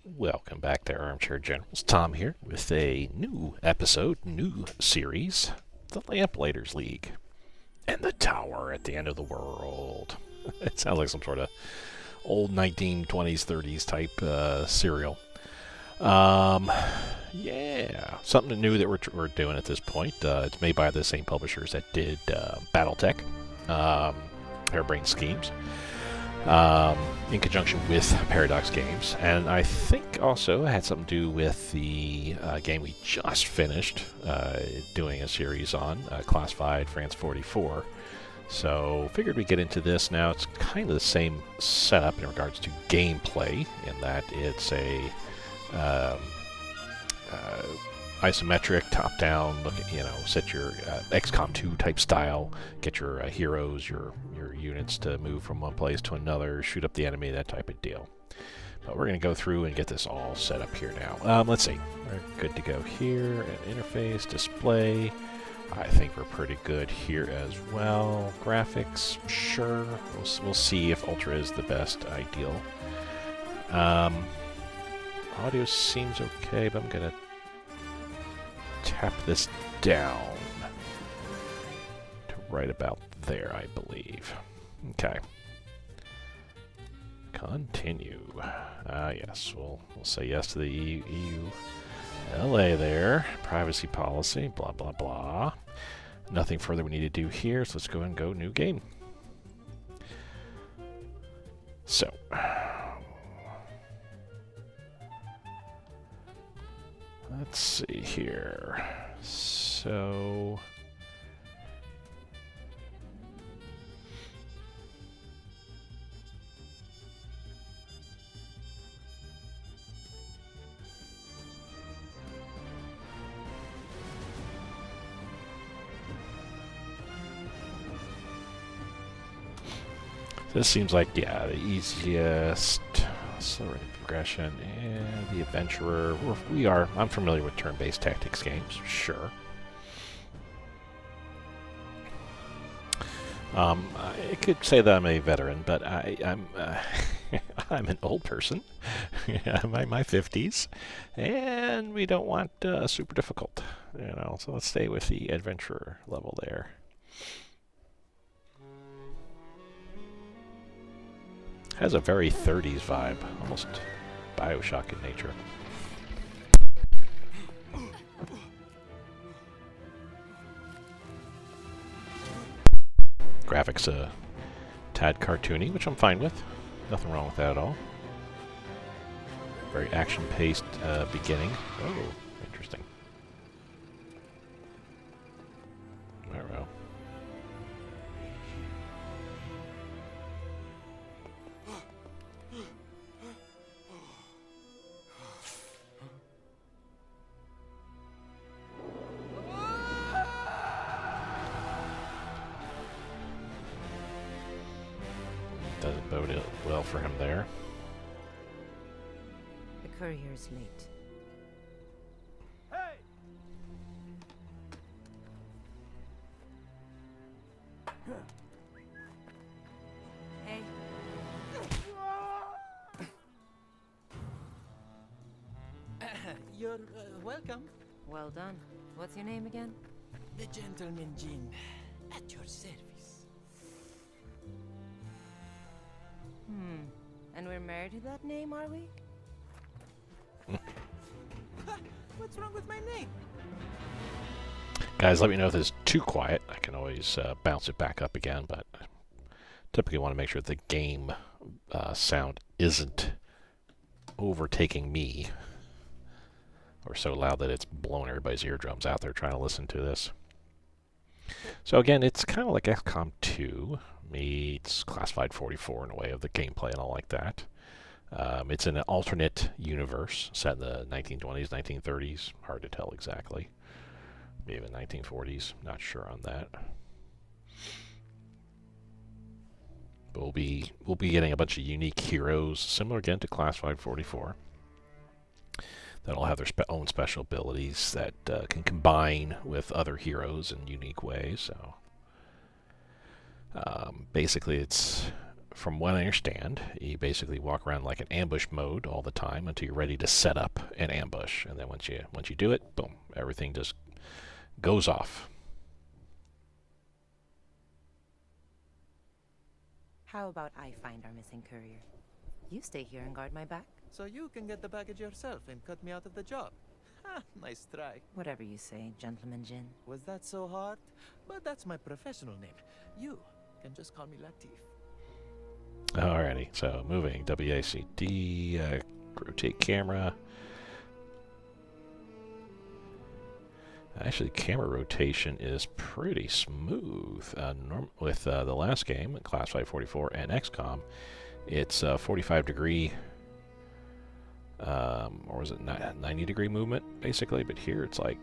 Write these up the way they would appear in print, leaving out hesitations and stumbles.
Welcome back to Armchair Generals. Tom here with a new episode, new series, The Lamplighters League. And the tower at the end of the world. It sounds like some sort of old 1920s, 30s type serial. Yeah, something new that we're doing at this point. It's made by the same publishers that did BattleTech, Hairbrained Schemes, in conjunction with Paradox Games. And I think also had something to do with the game we just finished doing a series on, Classified France 44. So figured we'd get into this now. It's kind of the same setup in regards to gameplay, in that it's a isometric, top-down, look at, set your XCOM 2 type style, get your heroes, your units to move from one place to another, shoot up the enemy, that type of deal. But we're going to go through and get this all set up here now. Let's see. We're good to go here. An interface, display. I think we're pretty good here as well. Graphics, sure. We'll see if Ultra is the best ideal. Audio seems okay, but I'm going to tap this down to right about there, I believe. Okay. Continue. Yes, we'll say yes to the EU LA there. Privacy policy, blah, blah, blah. Nothing further we need to do here, so let's go and go new game. So. Let's see here. So. This seems like, yeah, the easiest. Slow rate of progression, and the adventurer. I'm familiar with turn-based tactics games, sure. I could say that I'm a veteran, but I'm I'm an old person. I'm in my 50s, and we don't want super difficult, So let's stay with the adventurer level there. Has a very 30s vibe, almost Bioshock in nature. Graphics a tad cartoony, which I'm fine with. Nothing wrong with that at all. Very action-paced beginning. Oh, interesting. Well. Doesn't bode well for him there. The courier's late. Hey! Hey. You're welcome. Well done. What's your name again? The gentleman Jin, at your service. And we're married to that name, are we? What's wrong with my name? Guys, let me know if it's too quiet. I can always bounce it back up again, but typically want to make sure the game sound isn't overtaking me or so loud that it's blowing everybody's eardrums out there trying to listen to this. So again, it's kind of like XCOM 2 meets Classified 44 in a way of the gameplay and all like that. It's in an alternate universe set in the 1920s, 1930s. Hard to tell exactly. Maybe even 1940s. Not sure on that. But we'll be getting a bunch of unique heroes, similar again to Classified 44. That'll have their own special abilities that can combine with other heroes in unique ways. So basically, it's from what I understand, you basically walk around like an ambush mode all the time until you're ready to set up an ambush, and then once you do it, boom, everything just goes off. How about I find our missing courier? You stay here and guard my back? So you can get the package yourself and cut me out of the job. Ha, nice try. Whatever you say, Gentleman Jin. Was that so hard? But that's my professional name. You can just call me Latif. Alrighty, so moving, WACD, rotate camera. Actually, camera rotation is pretty smooth. With the last game, Class 544 and XCOM, it's 45 degree, or was it 90 degree movement, basically, but here it's like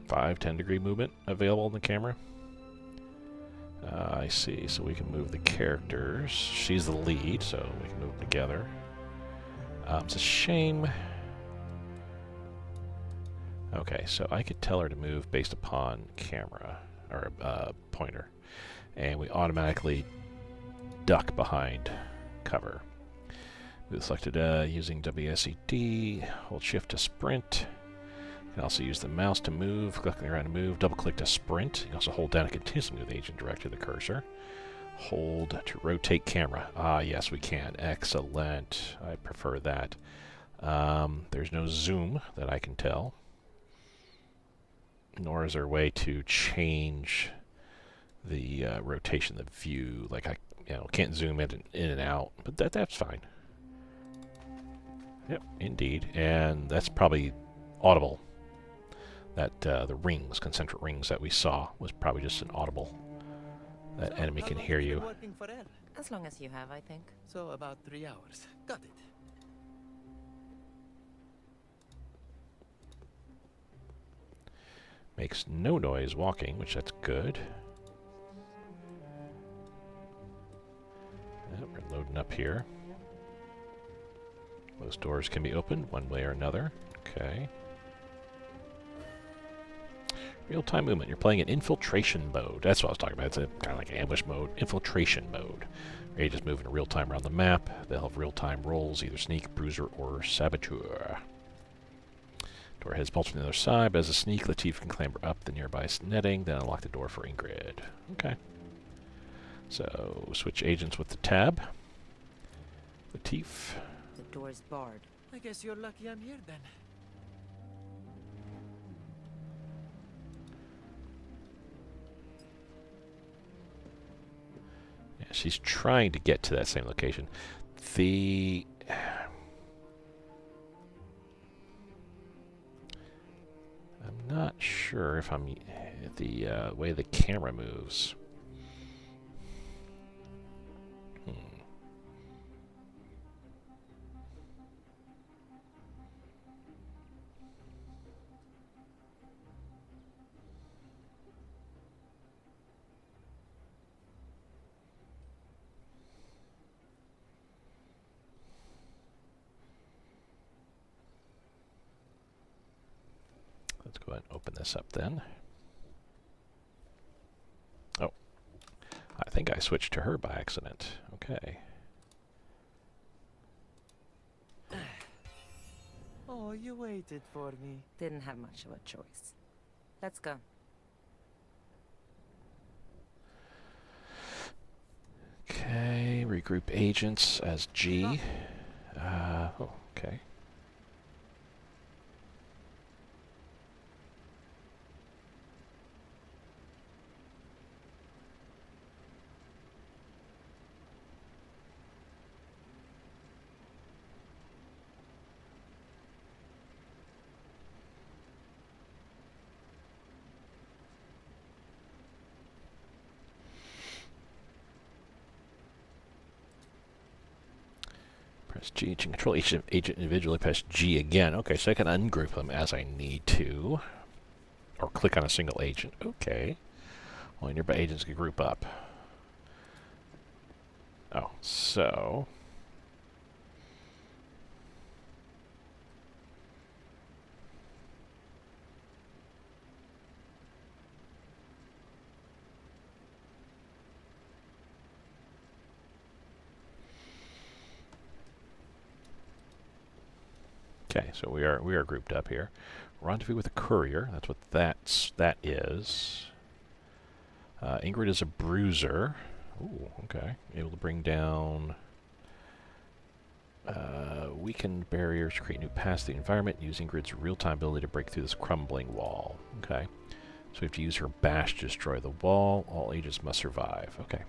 5-10 degree movement available in the camera. I see, so we can move the characters. She's the lead, so we can move them together. It's a shame. Okay, so I could tell her to move based upon camera, or pointer. And we automatically duck behind cover. We selected using WSED, hold shift to sprint. You can also use the mouse to move, clicking around to move, double click to sprint. You can also hold down to continuously move the agent direct to the cursor. Hold to rotate camera. Ah, yes, we can. Excellent. I prefer that. There's no zoom that I can tell. Nor is there a way to change the rotation of the view. Like I can't zoom in and out, but that's fine. Yep, indeed. And that's probably audible. That the rings, concentric rings that we saw was probably just an audible. That enemy can hear you. Working for L? As long as you have, I think. So about 3 hours. Got it. Makes no noise walking, which that's good. Yep, we're loading up here. Those doors can be opened one way or another. Okay. Real-time movement. You're playing in infiltration mode. That's what I was talking about. It's kind of like ambush mode, infiltration mode. Where you just move in real time around the map. They'll have real-time roles, either sneak, bruiser, or saboteur. Door heads multiple on the other side, but as a sneak, Latif can clamber up the nearby netting, then unlock the door for Ingrid. Okay. So, switch agents with the tab. Latif. The door's barred. I guess you're lucky I'm here then. Yeah, she's trying to get to that same location. I'm not sure if I'm the way the camera moves. Let's go ahead and open this up then. Oh, I think I switched to her by accident. Okay. Oh, you waited for me. Didn't have much of a choice. Let's go. Okay, regroup agents as G. Okay. Press G to control each agent individually. Press G again. Okay, so I can ungroup them as I need to. Or click on a single agent. Okay. Well, nearby agents can group up. Oh, so... Okay, so we are grouped up here. Rendezvous with a courier. That's what that is. Ingrid is a bruiser. Ooh, okay. Able to bring down weakened barriers to create new paths to the environment. Use Ingrid's real-time ability to break through this crumbling wall. Okay. So we have to use her bash to destroy the wall. All agents must survive. Okay.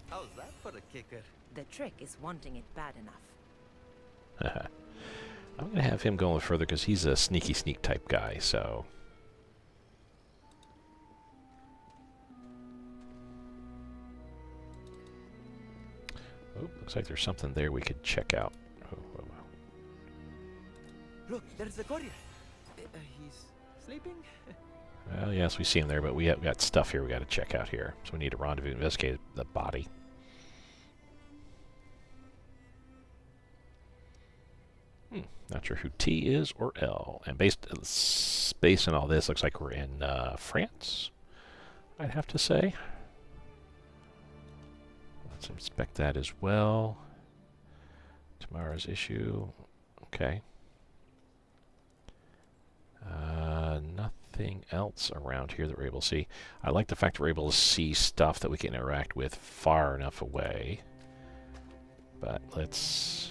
How's that for a kicker? The trick is wanting it bad enough. I'm going to have him go a little further because he's a sneaky sneak type guy, so... Oh, looks like there's something there we could check out. Oh, oh, oh. Look, there's the courier. He's sleeping? Well, yes, we see him there, but we have got stuff here we got to check out here. So we need a rendezvous to investigate the body. Not sure who T is or L. And based on all this, looks like we're in France, I'd have to say. Let's inspect that as well. Tomorrow's issue. Okay. Nothing else around here that we're able to see. I like the fact we're able to see stuff that we can interact with far enough away. But let's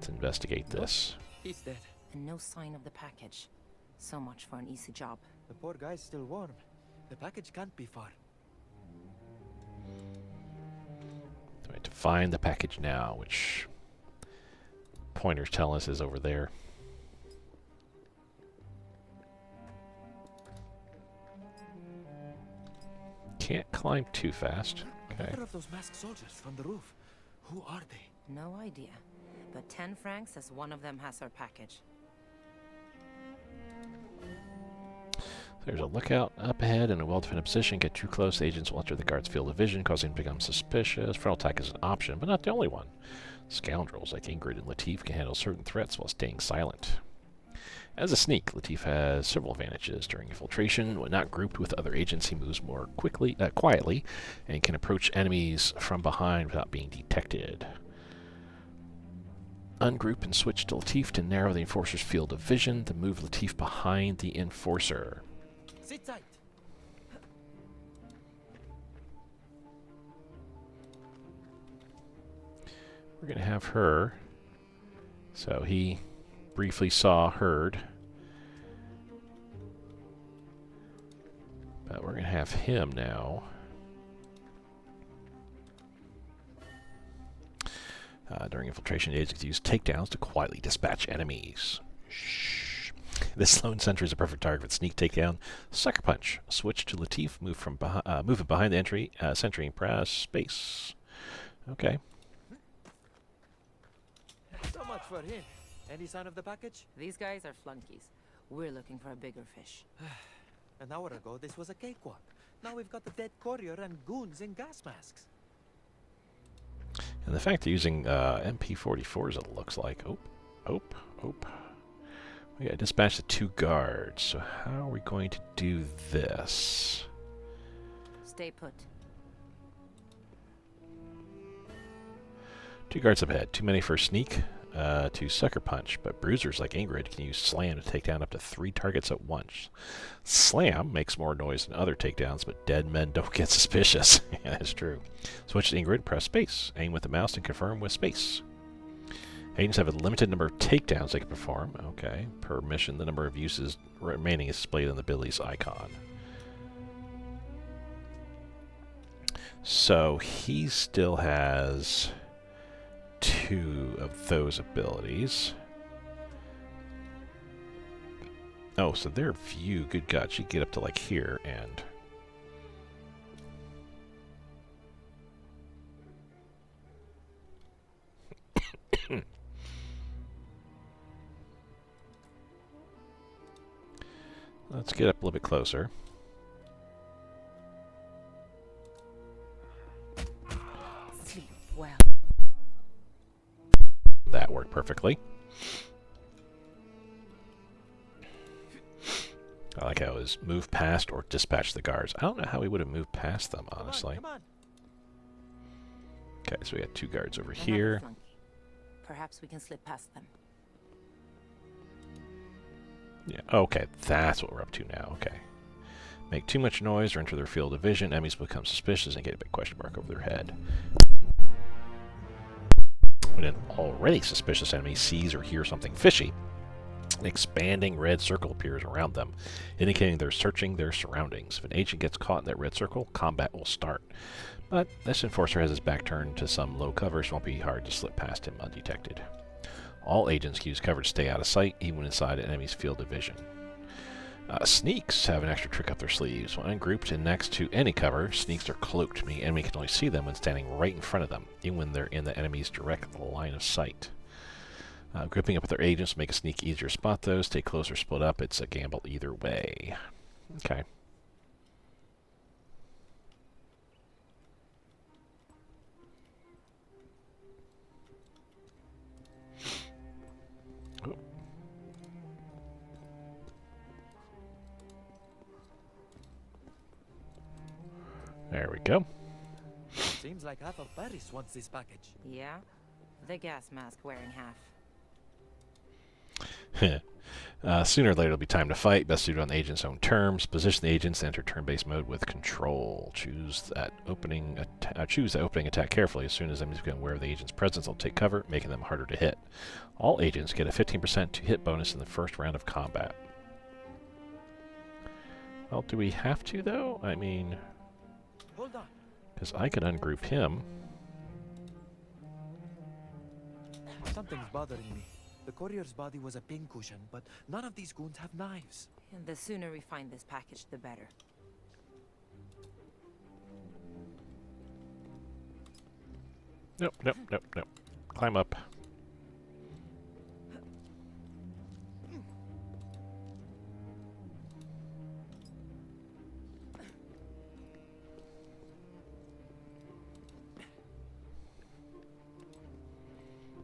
investigate this. He's dead. And no sign of the package. So much for an easy job. The poor guy's still warm. The package can't be far. So we have to find the package now, which pointers tell us is over there. Can't climb too fast. Okay. Another of those masked soldiers from the roof. Who are they? No idea. But 10 francs as one of them has our package. There's a lookout up ahead in a well-defended position. Get too close, the agents will enter the guard's field of vision, causing them to become suspicious. Frontal attack is an option, but not the only one. Scoundrels like Ingrid and Latif can handle certain threats while staying silent. As a sneak, Latif has several advantages. During infiltration, when not grouped with other agents, he moves more quietly, and can approach enemies from behind without being detected. Ungroup and switch to Latif to narrow the enforcer's field of vision, then move Latif behind the enforcer. Sit tight. We're going to have her. So he briefly saw Herd. But we're going to have him now. During infiltration, agents use takedowns to quietly dispatch enemies. Shh. This lone sentry is a perfect target for the sneak takedown. Sucker punch. Switch to Latif. Move it behind the sentry and press space. Okay. So much for him. Any sign of the package? These guys are flunkies. We're looking for a bigger fish. An hour ago, this was a cakewalk. Now we've got the dead courier and goons in gas masks. And the fact they're using MP44s, it looks like. Oh. We got to dispatch the 2 guards. So how are we going to do this? Stay put. 2 guards up ahead. Too many for a sneak. To sucker punch, but bruisers like Ingrid can use slam to take down up to 3 targets at once. Slam makes more noise than other takedowns, but dead men don't get suspicious. Yeah, that's true. Switch to Ingrid, press space. Aim with the mouse and confirm with space. Agents have a limited number of takedowns they can perform. Okay. Per mission, the number of uses remaining is displayed on the abilities icon. So he still has 2 of those abilities. Oh, so their view, good God, she get up to like here and... Let's get up a little bit closer. Sleep well. That worked perfectly. I like how it was move past or dispatch the guards. I don't know how we would have moved past them, honestly. Come on. Okay, so we got 2 guards over Another here. flunky. Perhaps we can slip past them. Yeah, okay, that's what we're up to now, okay. Make too much noise or enter their field of vision, enemies become suspicious and get a big question mark over their head. When an already suspicious enemy sees or hears something fishy, an expanding red circle appears around them, indicating they're searching their surroundings. If an agent gets caught in that red circle, combat will start. But this enforcer has his back turned to some low cover, so it won't be hard to slip past him undetected. All agents use cover to stay out of sight, even inside an enemy's field of vision. Sneaks have an extra trick up their sleeves. When ungrouped and next to any cover, sneaks are cloaked, meaning enemy can only see them when standing right in front of them, even when they're in the enemy's direct line of sight. Grouping up with their agents will make a sneak easier to spot those. Stay close or split up. It's a gamble either way. Okay. Ooh. There we go. Seems like half of Paris wants this package. Yeah? The gas mask wearing half. Sooner or later it'll be time to fight. Best to do it on the agent's own terms. Position the agents to enter turn-based mode with control. Choose that opening attack carefully. As soon as enemies become aware of the agent's presence, they'll take cover, making them harder to hit. All agents get a 15% to hit bonus in the first round of combat. Well, do we have to, though? I mean, Hold on. because I can ungroup him. Something's bothering me. The courier's body was a pincushion, but none of these goons have knives. And the sooner we find this package, the better. Nope, nope, nope, nope. Climb up.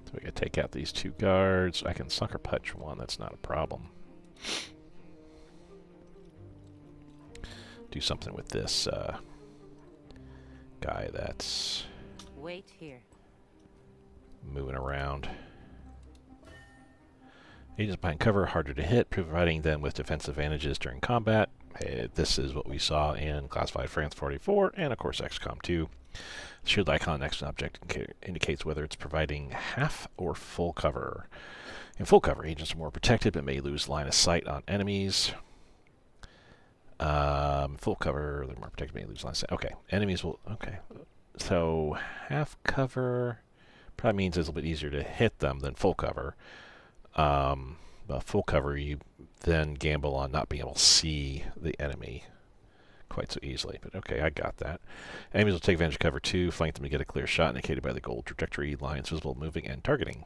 So we gotta take out these two guards. I can sucker punch one, that's not a problem. Do something with this guy that's Wait here. moving around. Agents behind cover, harder to hit, providing them with defensive advantages during combat. This is what we saw in Classified France 44 and, of course, XCOM 2. The shield icon next to an object indicates whether it's providing half or full cover. In full cover, agents are more protected but may lose line of sight on enemies. Full cover, they're more protected, may lose line of sight. Okay, enemies will... Okay, so half cover probably means it's a little bit easier to hit them than full cover. But full cover, you then gamble on not being able to see the enemy quite so easily. But okay, I got that. Enemies will take advantage of cover 2, flank them to get a clear shot indicated by the gold trajectory lines visible, moving, and targeting.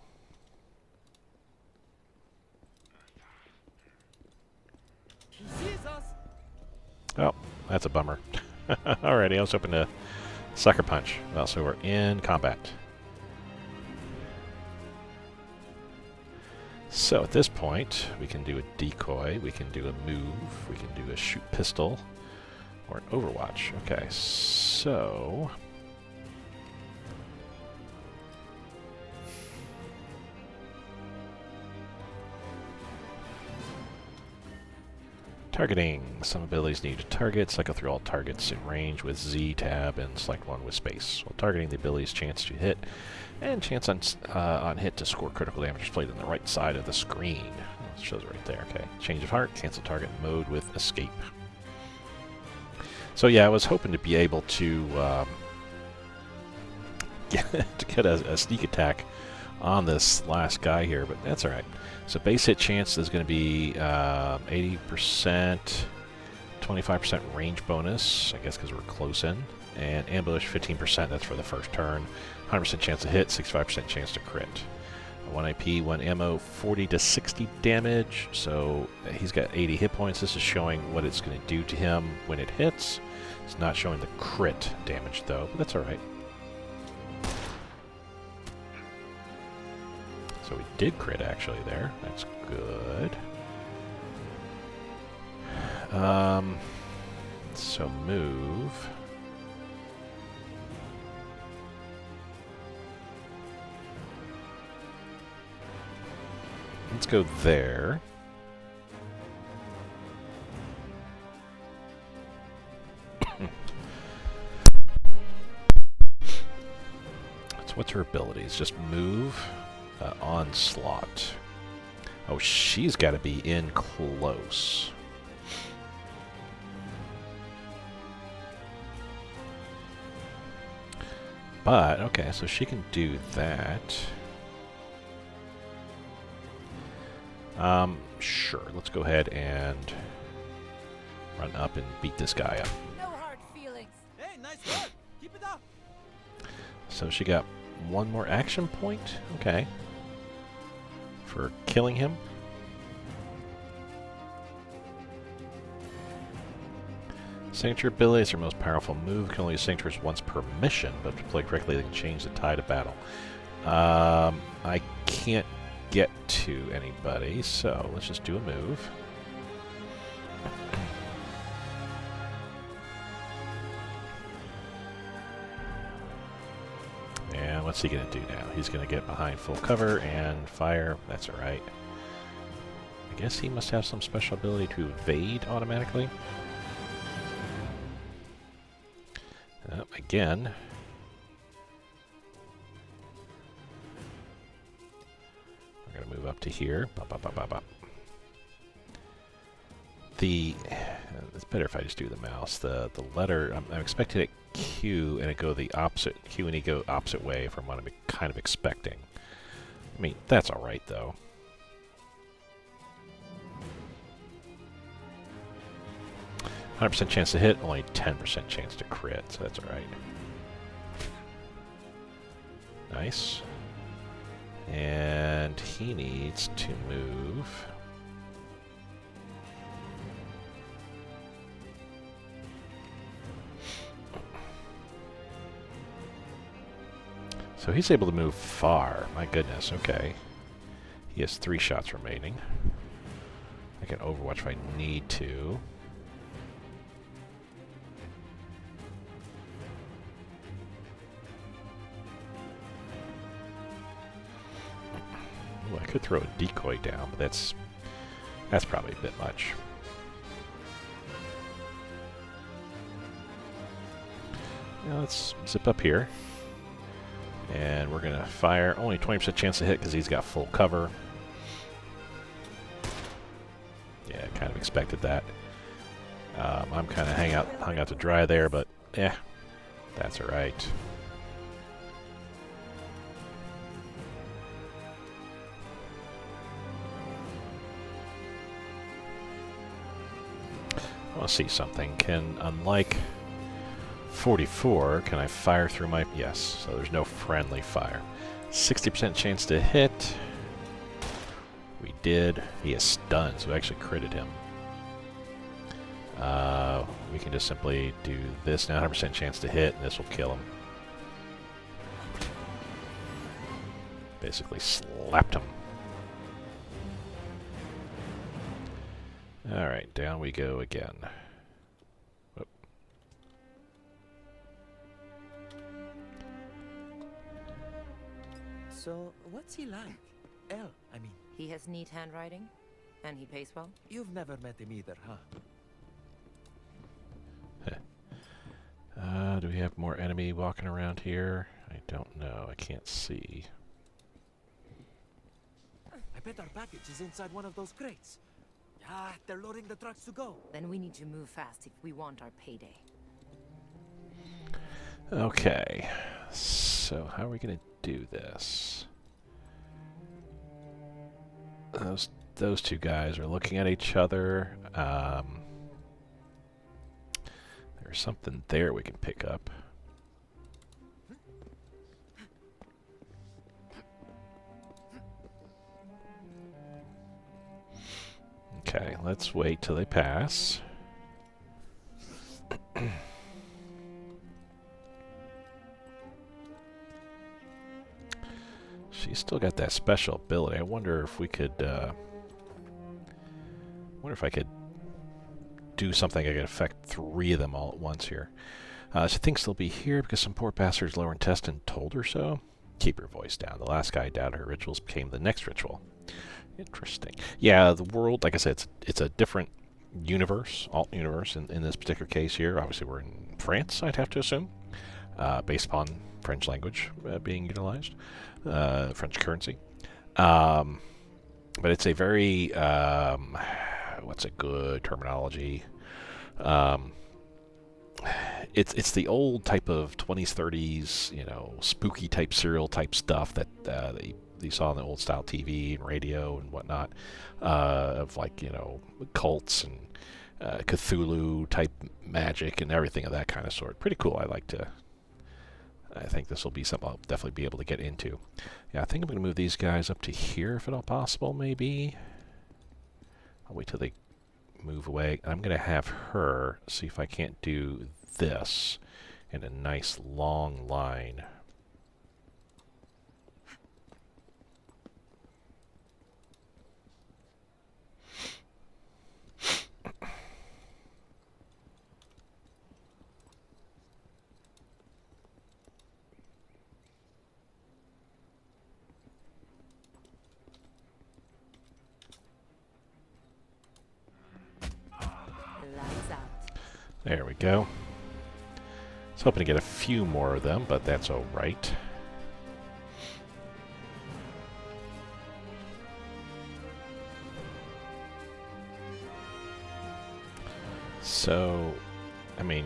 He sees us! Oh, that's a bummer. Alrighty, I was hoping to sucker punch. Well, so we're in combat. So at this point, we can do a decoy, we can do a move, we can do a shoot pistol, or an overwatch. Okay, so... Targeting. Some abilities need to target. Cycle through all targets in range with Z tab and select one with space. While targeting, the ability's chance to hit and chance on hit to score critical damage displayed on the right side of the screen. It shows it right there. Okay. Change of heart. Cancel target mode with escape. So yeah, I was hoping to be able to get a sneak attack on this last guy here, but that's alright. So base hit chance is going to be 80%, 25% range bonus, I guess because we're close in, and ambush 15%, that's for the first turn, 100% chance to hit, 65% chance to crit. 1 IP, 1 ammo, 40 to 60 damage, so he's got 80 hit points. This is showing what it's going to do to him when it hits. It's not showing the crit damage though, but that's alright. So we did crit actually there. That's good. So move. let's go there. So what's her abilities? Just move, onslaught. Oh, she's got to be in close. But, okay, so she can do that. Sure, let's go ahead and run up and beat this guy up. No hard feelings. Hey, nice work. Keep it up. So she got one more action point? Okay. For killing him. Signature ability is her most powerful move. Can only use signatures once per mission, but to play correctly, they can change the tide of battle. I can't get to anybody, so let's just do a move. And what's he going to do now? He's going to get behind full cover and fire. That's alright. I guess he must have some special ability to evade automatically. Again. We're going to move up to here. Bop, bop, bop, bop, bop. It's better if I just do the mouse. The letter, I'm expecting it Q and it go the opposite, Q and E go opposite way from what I'm kind of expecting. I mean, that's alright though. %, chance to hit, only 10% chance to crit, so that's alright. Nice. And he needs to move. So he's able to move far. My goodness, okay. He has 3 shots remaining. I can overwatch if I need to. Ooh, I could throw a decoy down, but that's probably a bit much. Now let's zip up here. And we're going to fire. Only 20% chance to hit because he's got full cover. Yeah, kind of expected that. I'm kind of hung out to dry there, but yeah, that's alright. I want to see something. Unlike 44, can I fire through my... Yes, so there's no friendly fire. 60% chance to hit. We did. He is stunned, so we actually critted him. We can just simply do this now. 100% chance to hit, and this will kill him. Basically slapped him. Alright, down we go again. Whoop. So, what's he like? L, I mean. He has neat handwriting, and he pays well. You've never met him either, huh? Do we have more enemy walking around here? I don't know. I can't see. I bet our package is inside one of those crates. Ah, they're loading the trucks to go. Then we need to move fast if we want our payday. Okay. So how are we going to do this? Those two guys are looking at each other. There's something there we can pick up. Okay, let's wait till they pass. She's still got that special ability. I wonder if we could, wonder if I could do something that could affect 3 of them all at once here. She thinks they'll be here because some poor bastard's lower intestine told her so. keep her voice down. The last guy doubted her rituals became the next ritual. Interesting. Yeah, the world, like I said, it's a different universe, alt universe in this particular case here. Obviously, we're in France, I'd have to assume, based upon French language being utilized, French currency. But it's a very, what's a good terminology? It's the old type of 20s, 30s, spooky type serial type stuff that you saw on the old style TV and radio and whatnot, of like, cults and Cthulhu type magic and everything of that kind of sort. Pretty cool. I think this will be something I'll definitely be able to get into. Yeah, I think I'm going to move these guys up to here if at all possible, maybe. I'll wait till they move away. I'm going to have her see if I can't do this in a nice long line. Lights out. There we go. I was hoping to get a few more of them, but that's all right. So, I mean,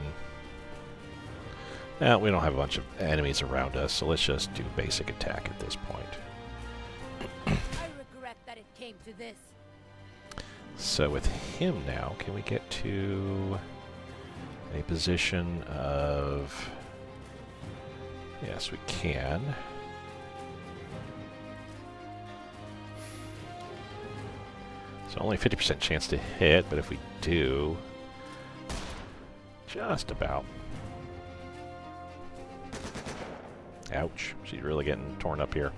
we don't have a bunch of enemies around us, so let's just do basic attack at this point. I regret that it came to this. So with him now, can we get to a position of... Yes, we can. So only 50% chance to hit, but if we do... Just about. Ouch. She's really getting torn up here.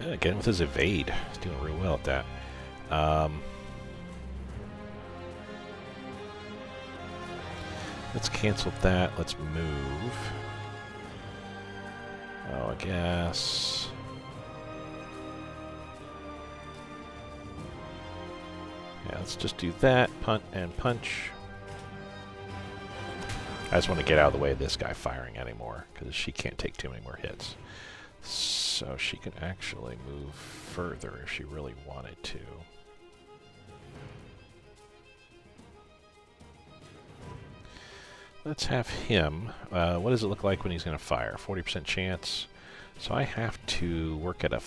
Again with his evade. He's doing real well at that. Let's cancel that. Let's move. Oh, I guess... Yeah, let's just do that. Punt and punch. I just want to get out of the way of this guy firing anymore, because she can't take too many more hits. So she can actually move further if she really wanted to. Let's have him. What does it look like when he's going to fire? 40% chance. So I have to work at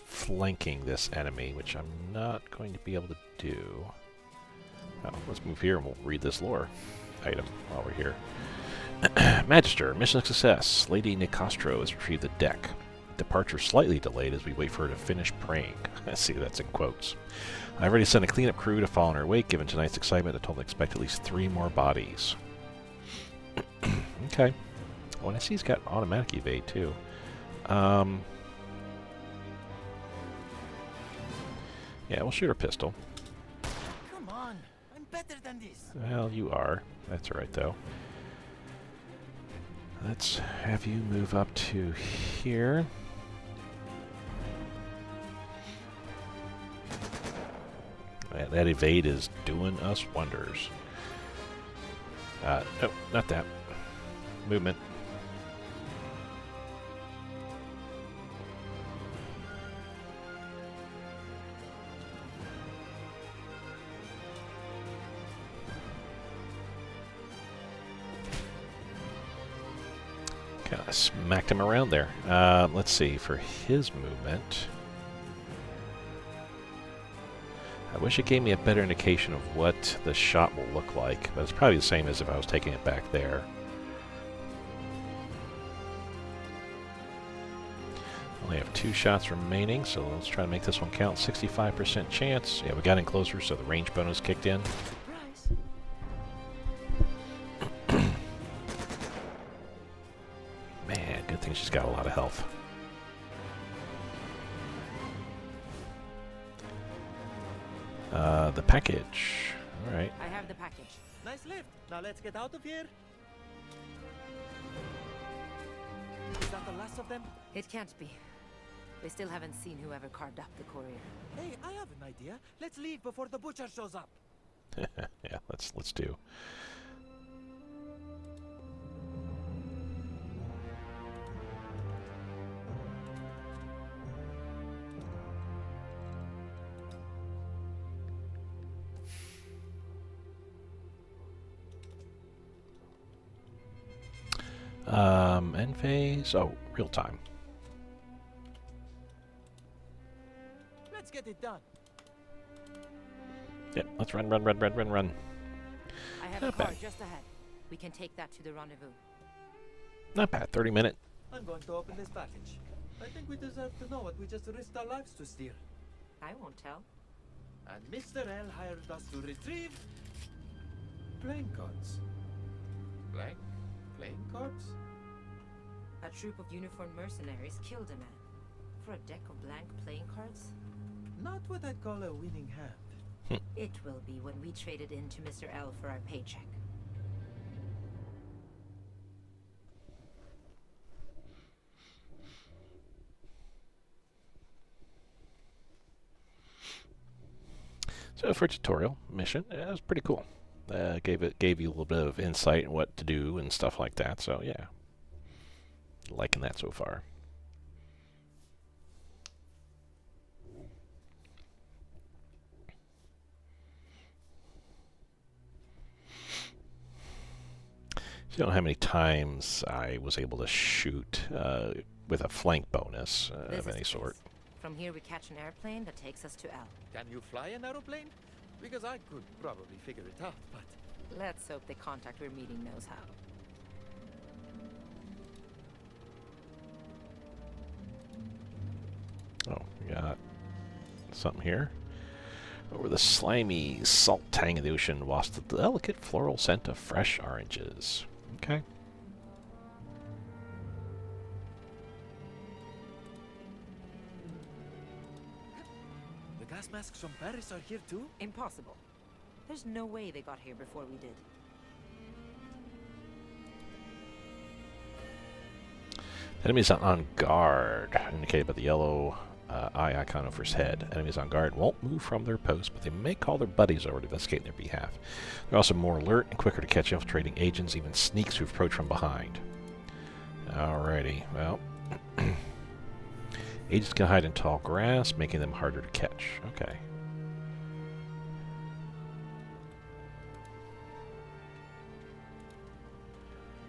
flanking this enemy, which I'm not going to be able to do. Oh, let's move here and we'll read this lore item while we're here. Magister, mission success. Lady Nicastro has retrieved the deck. Departure slightly delayed as we wait for her to finish praying. I see, that's in quotes. I've already sent a cleanup crew to follow in her wake. Given tonight's excitement, I told them to expect at least 3 more bodies. Okay. Oh, and I see he's got automatic evade too. Yeah, we'll shoot her pistol. Come on, I'm better than this. Well, you are. That's alright though. Let's have you move up to here. That evade is doing us wonders. No, not that. Movement. Kind of smacked him around there. Let's see, for his movement... I wish it gave me a better indication of what the shot will look like, but it's probably the same as if I was taking it back there. Only have 2 shots remaining, so let's try to make this one count. 65% chance. Yeah, we got in closer, so the range bonus kicked in. Man, good thing she's got a lot of health. The package. Alright. I have the package. Nice lift. Now let's get out of here. Is that the last of them? It can't be. They still haven't seen whoever carved up the courier. Hey, I have an idea. Let's leave before the butcher shows up. Yeah, let's do. End phase. Oh, real time. Let's get it done. Yep, let's run. I have Not a car bad. just ahead. We can take that to the rendezvous. Not bad. 30-minute. I'm going to open this package. I think we deserve to know what we just risked our lives to steal. I won't tell. And Mr. L hired us to retrieve playing cards. Playing cards? A troop of uniformed mercenaries killed a man. For a deck of blank playing cards? Not what I'd call a winning hand. It will be when we trade it in to Mr. L for our paycheck. So for a tutorial mission, it was pretty cool. Gave you a little bit of insight on what to do and stuff like that. So yeah, liking that so far. You don't know how many times I was able to shoot with a flank bonus This of is any the sort. place. From here we catch an airplane that takes us to L. Can you fly an aeroplane? Because I could probably figure it out, but... Let's hope the contact we're meeting knows how. Oh, we got something here. Over the slimy salt tang of the ocean wafts the delicate floral scent of fresh oranges. Okay. The gas masks from Paris are here too? Impossible. There's no way they got here before we did. Enemies on guard, indicated by the yellow eye icon over his head. Enemies on guard won't move from their post, but they may call their buddies over to investigate on their behalf. They're also more alert and quicker to catch infiltrating agents, even sneaks who approach from behind. Alrighty, well. Agents can hide in tall grass, making them harder to catch. Okay.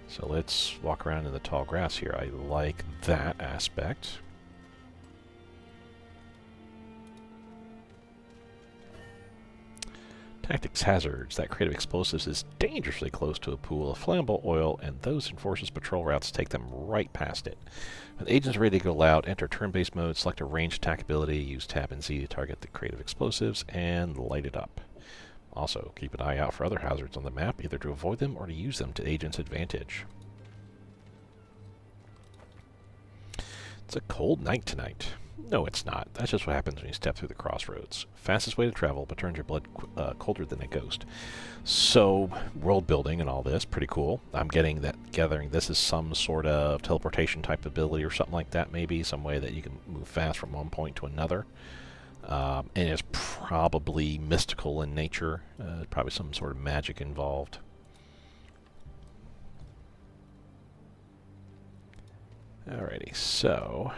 So let's walk around in the tall grass here. I like that aspect. Tactics hazards. That crate of explosives is dangerously close to a pool of flammable oil, and those in Forces patrol routes take them right past it. When the agents are ready to go loud, enter turn-based mode, select a ranged attack ability, use Tab and Z to target the crate of explosives, and light it up. Also, keep an eye out for other hazards on the map, either to avoid them or to use them to agents' advantage. It's a cold night tonight. No, it's not. That's just what happens when you step through the crossroads. Fastest way to travel, but turns your blood colder than a ghost. So, world building and all this, pretty cool. I'm gathering this is some sort of teleportation type ability or something like that, maybe. Some way that you can move fast from one point to another. And it's probably mystical in nature. Probably some sort of magic involved. Alrighty, so...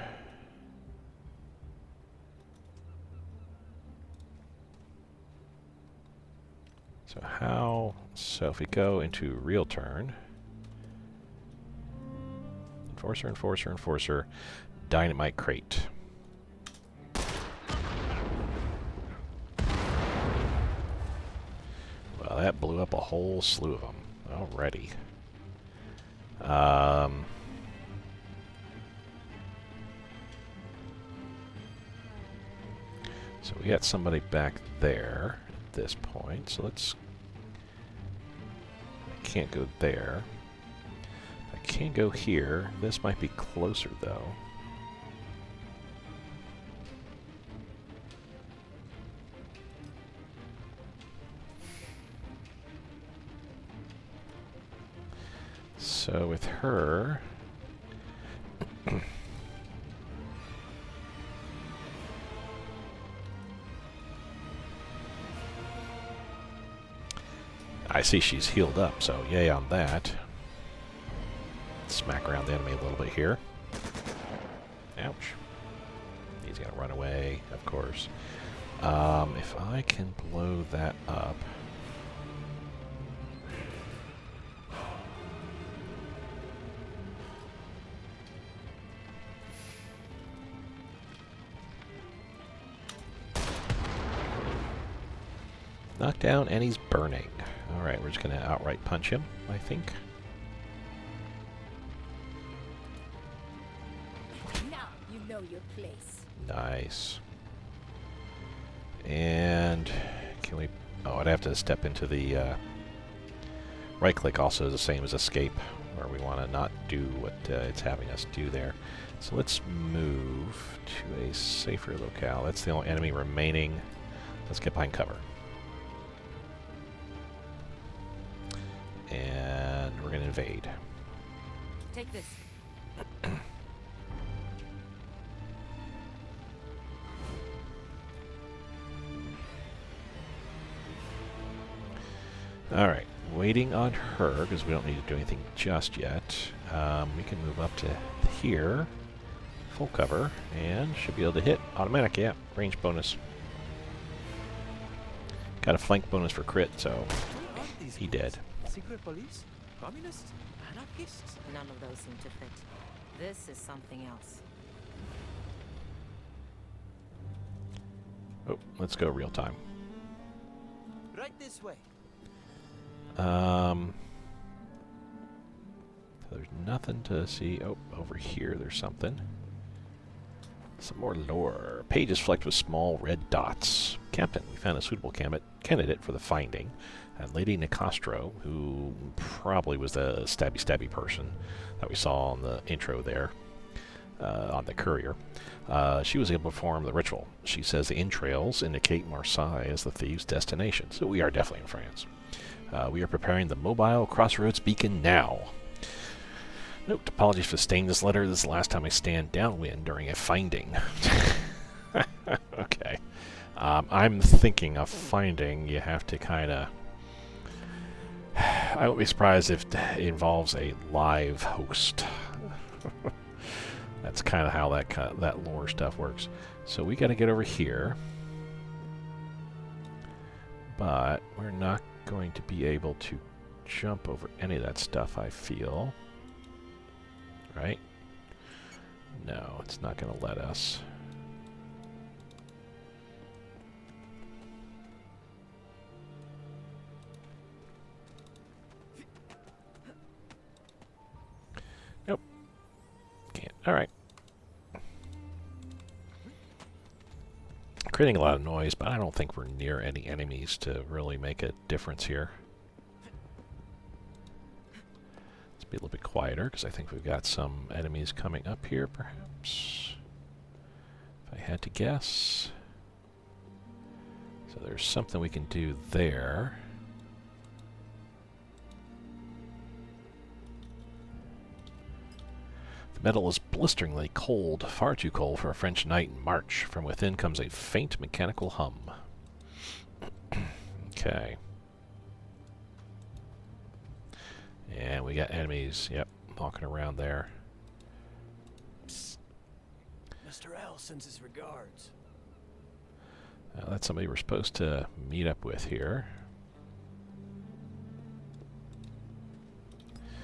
So if we go into real turn... Enforcer, Dynamite Crate. Well, that blew up a whole slew of them. Alrighty. So we got somebody back there at this point. So let's... I can't go there. I can go here. This might be closer, though. So with her... I see she's healed up, so yay on that. Smack around the enemy a little bit here. Ouch. He's gonna run away, of course. If I can blow that up... Knock down, and he's burning. Alright, we're just going to outright punch him, I think. Now you know your place. Nice. And can we... Oh, I'd have to step into the... right-click also is the same as escape, where we want to not do what it's having us do there. So let's move to a safer locale. That's the only enemy remaining. Let's get behind cover. And we're going to invade. Take this. Alright, waiting on her, because we don't need to do anything just yet. We can move up to here, full cover, and should be able to hit. Automatic, yeah, range bonus. Got a flank bonus for crit, so Who are these he goons? dead. Secret police? Communists? Anarchists? None of those seem to fit. This is something else. Oh, let's go real time. Right this way. There's nothing to see. Oh, over here there's something. Some more lore. Pages flecked with small red dots. Captain, we found a suitable candidate for the finding. Lady Nicastro, who probably was the stabby person that we saw on the intro there, on the courier. She was able to perform the ritual. She says the entrails indicate Marseille as the thieves' destination, so we are definitely in France. We are preparing the mobile crossroads beacon now. Note, apologies for staying this letter. This is the last time I stand downwind during a finding. Okay. I'm thinking of finding, you have to kind of... I won't be surprised if it involves a live host. That's kind of how that lore stuff works. So we got to get over here. But we're not going to be able to jump over any of that stuff, I feel. Right? No, it's not going to let us. Nope. Can't. Alright. Creating a lot of noise, but I don't think we're near any enemies to really make a difference here. Let's be a little bit quieter, because I think we've got some enemies coming up here, perhaps. If I had to guess. So there's something we can do there. The metal is blisteringly cold, far too cold for a French night in March. From within comes a faint mechanical hum. Okay. And we got enemies, yep, walking around there. Psst. Mr. L sends his regards. That's somebody we're supposed to meet up with here.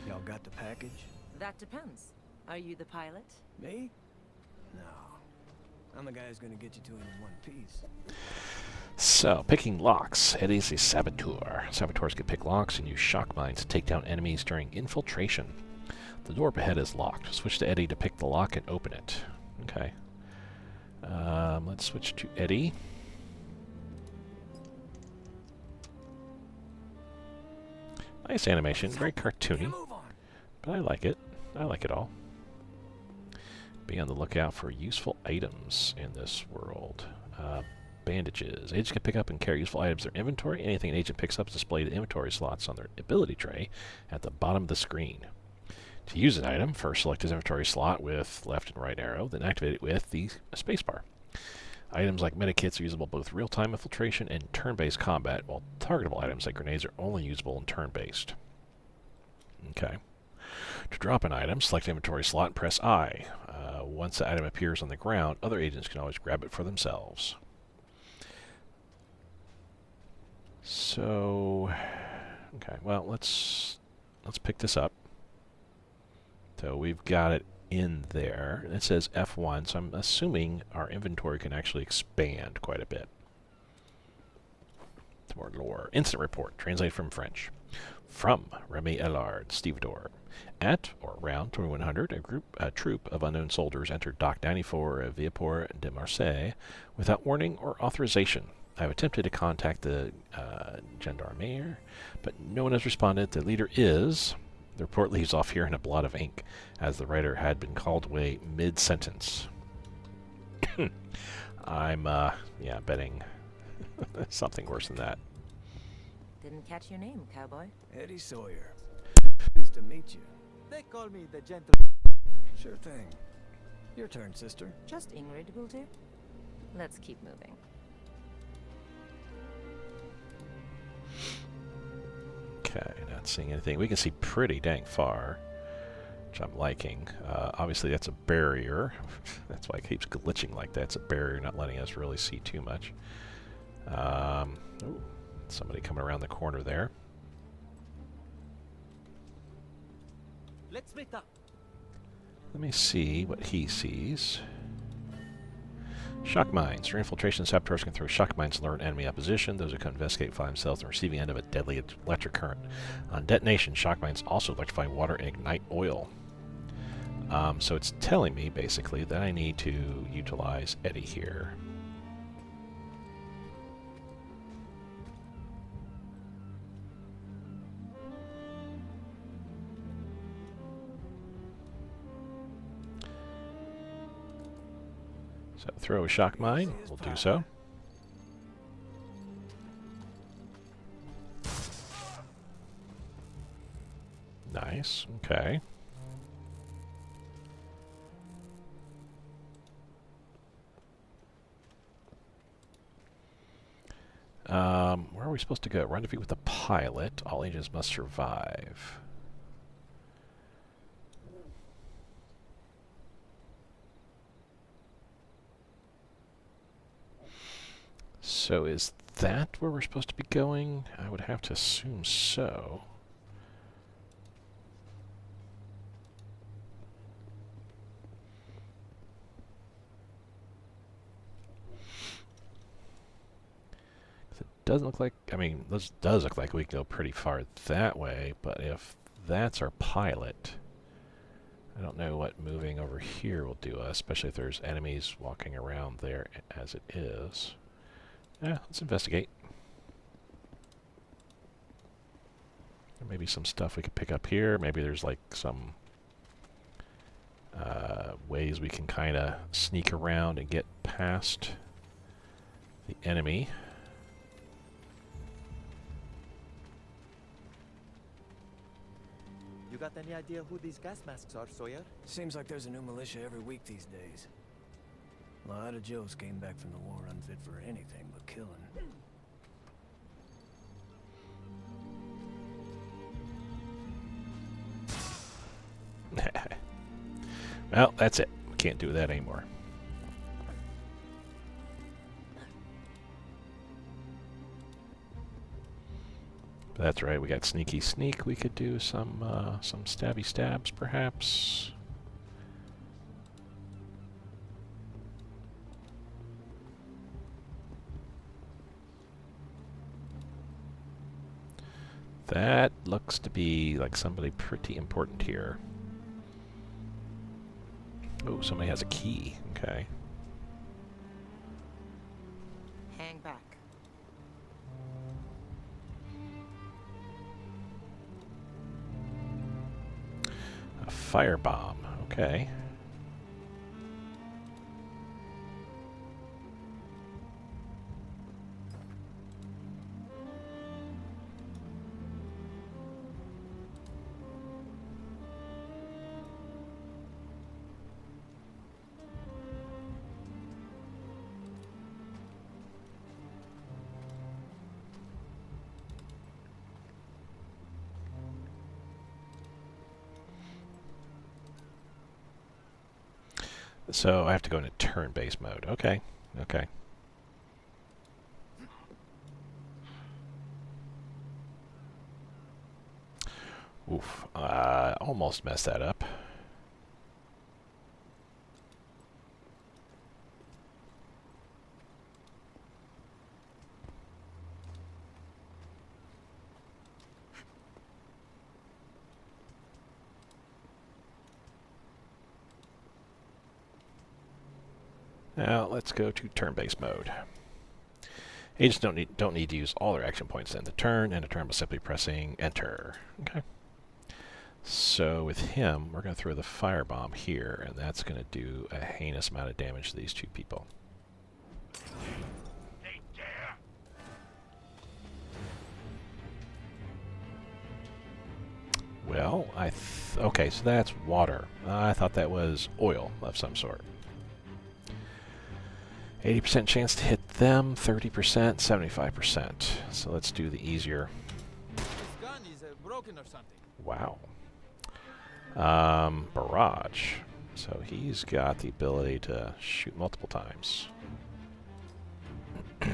Y'all got the package? That depends. Are you the pilot? Me? No. I'm the guy who's gonna get you to him in one piece. So, picking locks. Eddie's a saboteur. Saboteurs can pick locks and use shock mines to take down enemies during infiltration. The door up ahead is locked. Switch to Eddie to pick the lock and open it. Okay. Let's switch to Eddie. Nice animation, very cartoony, but I like it. I like it all. Be on the lookout for useful items in this world. Bandages. Agents can pick up and carry useful items in their inventory. Anything an agent picks up is displayed in inventory slots on their ability tray at the bottom of the screen. To use an item, first select his inventory slot with left and right arrow, then activate it with the spacebar. Items like medikits are usable both real-time infiltration and turn-based combat, while targetable items like grenades are only usable in turn-based. Okay. To drop an item, select inventory slot and press I. Once the item appears on the ground, other agents can always grab it for themselves. So, okay, well, let's pick this up. So we've got it in there. It says F1, so I'm assuming our inventory can actually expand quite a bit. Some more lore. Incident report, translated from French. From Remy Ellard, stevedore. At or around 2100, a troop of unknown soldiers entered Dock 94 of Viaport de Marseille without warning or authorization. I have attempted to contact the gendarmerie, but no one has responded. The leader is... The report leaves off here in a blot of ink, as the writer had been called away mid-sentence. I'm, betting something worse than that. Didn't catch your name, cowboy. Eddie Sawyer. Pleased to meet you. They call me the gentle. Sure thing. Your turn, sister. Just Ingrid will do. Let's keep moving. Okay, not seeing anything. We can see pretty dang far, which I'm liking. Obviously, that's a barrier. That's why it keeps glitching like that. It's a barrier not letting us really see too much. Ooh, somebody coming around the corner there. Let's meet up. Let me see what he sees. Shock mines. Your infiltration saboteurs can throw shock mines to alert enemy opposition. Those who come investigate find themselves on the receiving end of a deadly electric current. On detonation, shock mines also electrify water and ignite oil. So it's telling me, basically, that I need to utilize Eddie here. So throw a shock mine. We'll do so. Nice. Okay. Where are we supposed to go? Rendezvous with the pilot. All agents must survive. So is that where we're supposed to be going? I would have to assume so. It doesn't look like, I mean, this does look like we can go pretty far that way, but if that's our pilot, I don't know what moving over here will do us, especially if there's enemies walking around there as it is. Yeah, let's investigate. There may be some stuff we could pick up here. Maybe there's like some ways we can kind of sneak around and get past the enemy. You got any idea who these gas masks are, Sawyer? Seems like there's a new militia every week these days. A lot of Joes came back from the war unfit for anything but killing. Well, that's it. Can't do that anymore. But that's right. We got sneaky sneak. We could do some stabby stabs, perhaps. That looks to be like somebody pretty important here. Oh, somebody has a key. Okay. Hang back. A firebomb. Okay. So I have to go into turn-based mode. Okay. Okay. Oof. Almost messed that up. Now let's go to turn-based mode. Agents don't need to use all their action points to end the turn, and a turn by simply pressing Enter. Okay. So with him, we're going to throw the firebomb here, and that's going to do a heinous amount of damage to these two people. Well, okay, so that's water. I thought that was oil of some sort. 80% chance to hit them, 30%, 75%. So let's do the easier. This gun is broken or something. Wow. Barrage. So he's got the ability to shoot multiple times. Well,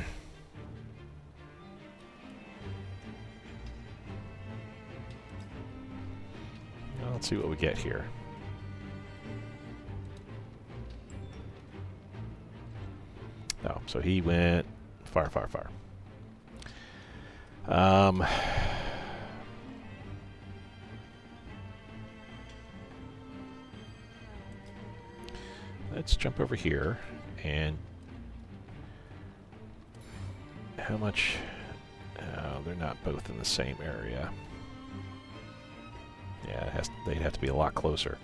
let's see what we get here. Oh, so he went fire, fire, fire. Let's jump over here, and how much? They're not both in the same area. Yeah, they'd have to be a lot closer.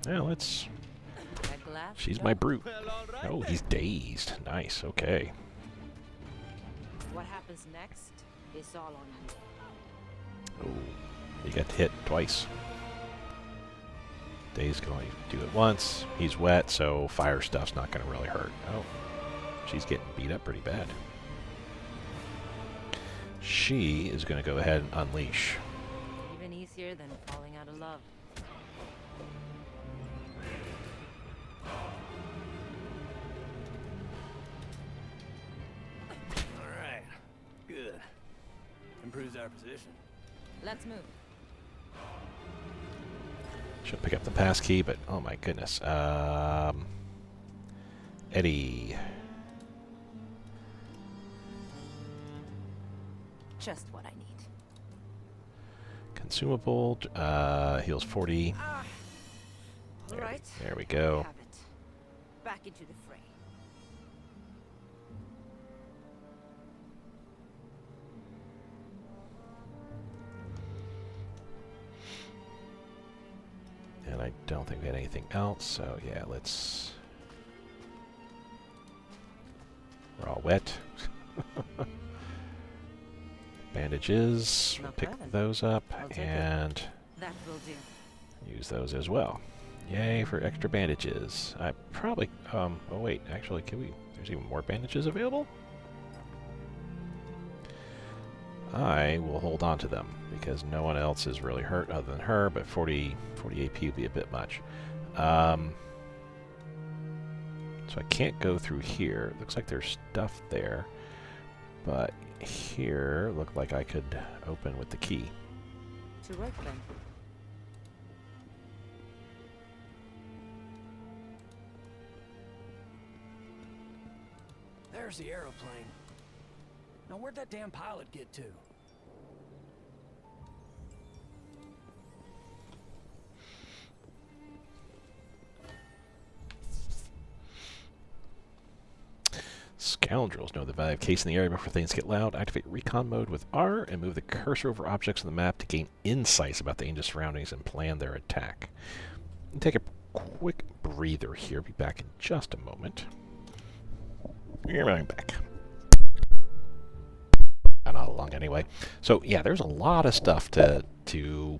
Yeah, let's... She's my brute. Oh, he's dazed. Nice, okay. What happens next is all on you. Oh, he got hit twice. Dazed can only do it once. He's wet, so fire stuff's not going to really hurt. Oh, she's getting beat up pretty bad. She is going to go ahead and unleash. Even easier than falling out of love. Alright. Good. Improves our position. Let's move. Should pick up the pass key, but oh my goodness. Eddie. Just what I need. Consumable. Heals 40. All right. There we go. Have it. Back into the fray. And I don't think we had anything else, so yeah, let's... We're all wet. Bandages, we'll Not pick bad. those up, I'll take it. and That will do. use those as well. Yay for extra bandages. I probably, oh wait, actually, there's even more bandages available? I will hold on to them, because no one else is really hurt other than her, but 40 AP would be a bit much. So I can't go through here. Looks like there's stuff there, but here looked like I could open with the key. To work then. There's the aeroplane. Now where'd that damn pilot get to? Scoundrels know the value of casing the area before things get loud. Activate recon mode with R and move the cursor over objects on the map to gain insights about the dangerous surroundings and plan their attack. And take a quick breather here. Be back in just a moment. You're running back. Not long anyway. So yeah, there's a lot of stuff to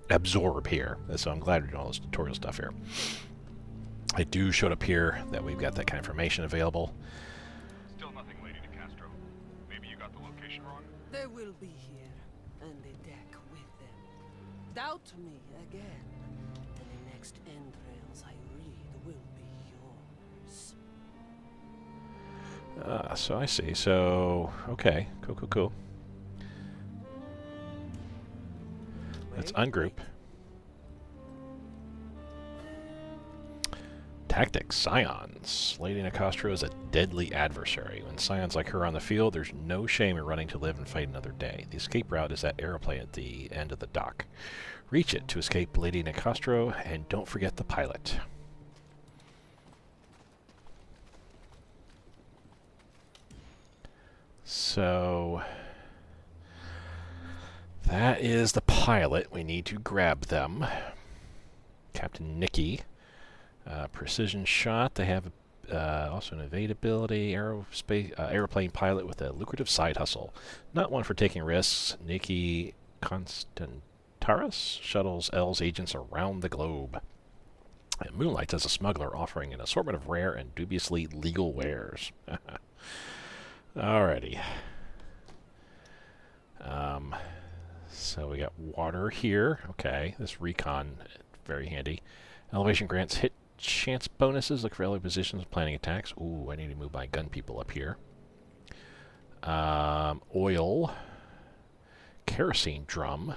absorb here. So I'm glad we're doing all this tutorial stuff here. I do showed up here that we've got that kind of information available. Still nothing, Lady DeCastro. Maybe you got the location wrong? They will be here. and the deck with them. Doubt me again, and the next entrails I read will be yours. So I see. So, okay. Cool, cool, cool. Let's ungroup. Tactics, Scions. Lady Nicastro is a deadly adversary. When Scions like her on the field, there's no shame in running to live and fight another day. The escape route is that aeroplane at the end of the dock. Reach it to escape Lady Nicastro, and don't forget the pilot. So that is the pilot. We need to grab them. Captain Nikki. Precision shot. They have also an evade ability. Aeroplane pilot with a lucrative side hustle. Not one for taking risks. Nikki Constantaris shuttles L's agents around the globe. And moonlights as a smuggler, offering an assortment of rare and dubiously legal wares. Alrighty. So we got water here. Okay, this recon, very handy. Elevation grants hit chance bonuses. Look for allied positions planning attacks. Ooh, I need to move my gun people up here. Oil. Kerosene drum.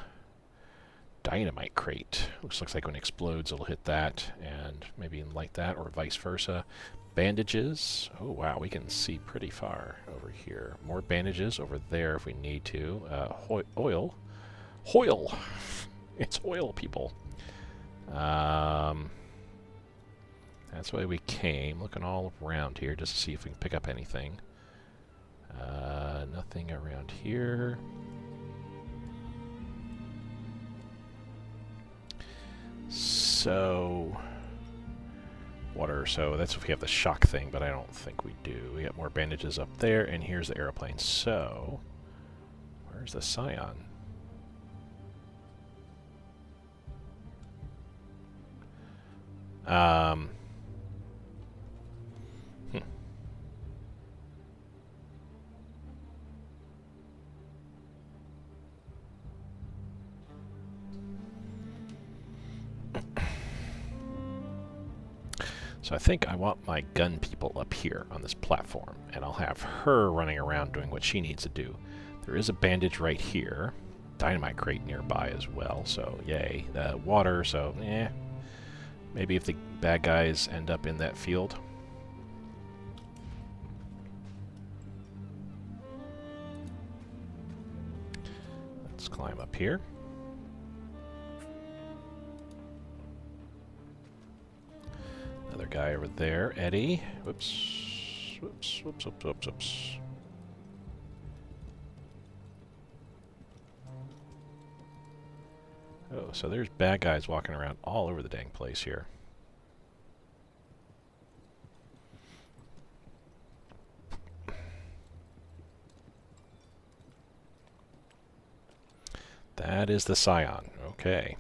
Dynamite crate. Looks like when it explodes it'll hit that and maybe light that or vice versa. Bandages. Oh wow, we can see pretty far over here. More bandages over there if we need to. Oil. Hoil! It's oil, people. That's the way we came. Looking all around here just to see if we can pick up anything. Nothing around here. So... water, so that's if we have the shock thing, but I don't think we do. We got more bandages up there, and here's the airplane. So, where's the Scion? So I think I want my gun people up here on this platform, and I'll have her running around doing what she needs to do. There is a bandage right here. Dynamite crate nearby as well, so yay. Water, so maybe if the bad guys end up in that field. Let's climb up here. Another guy over there, Eddie. Whoops. Whoops, whoops, whoops, whoops, whoops. Oh, so there's bad guys walking around all over the dang place here. That is the Scion. Okay.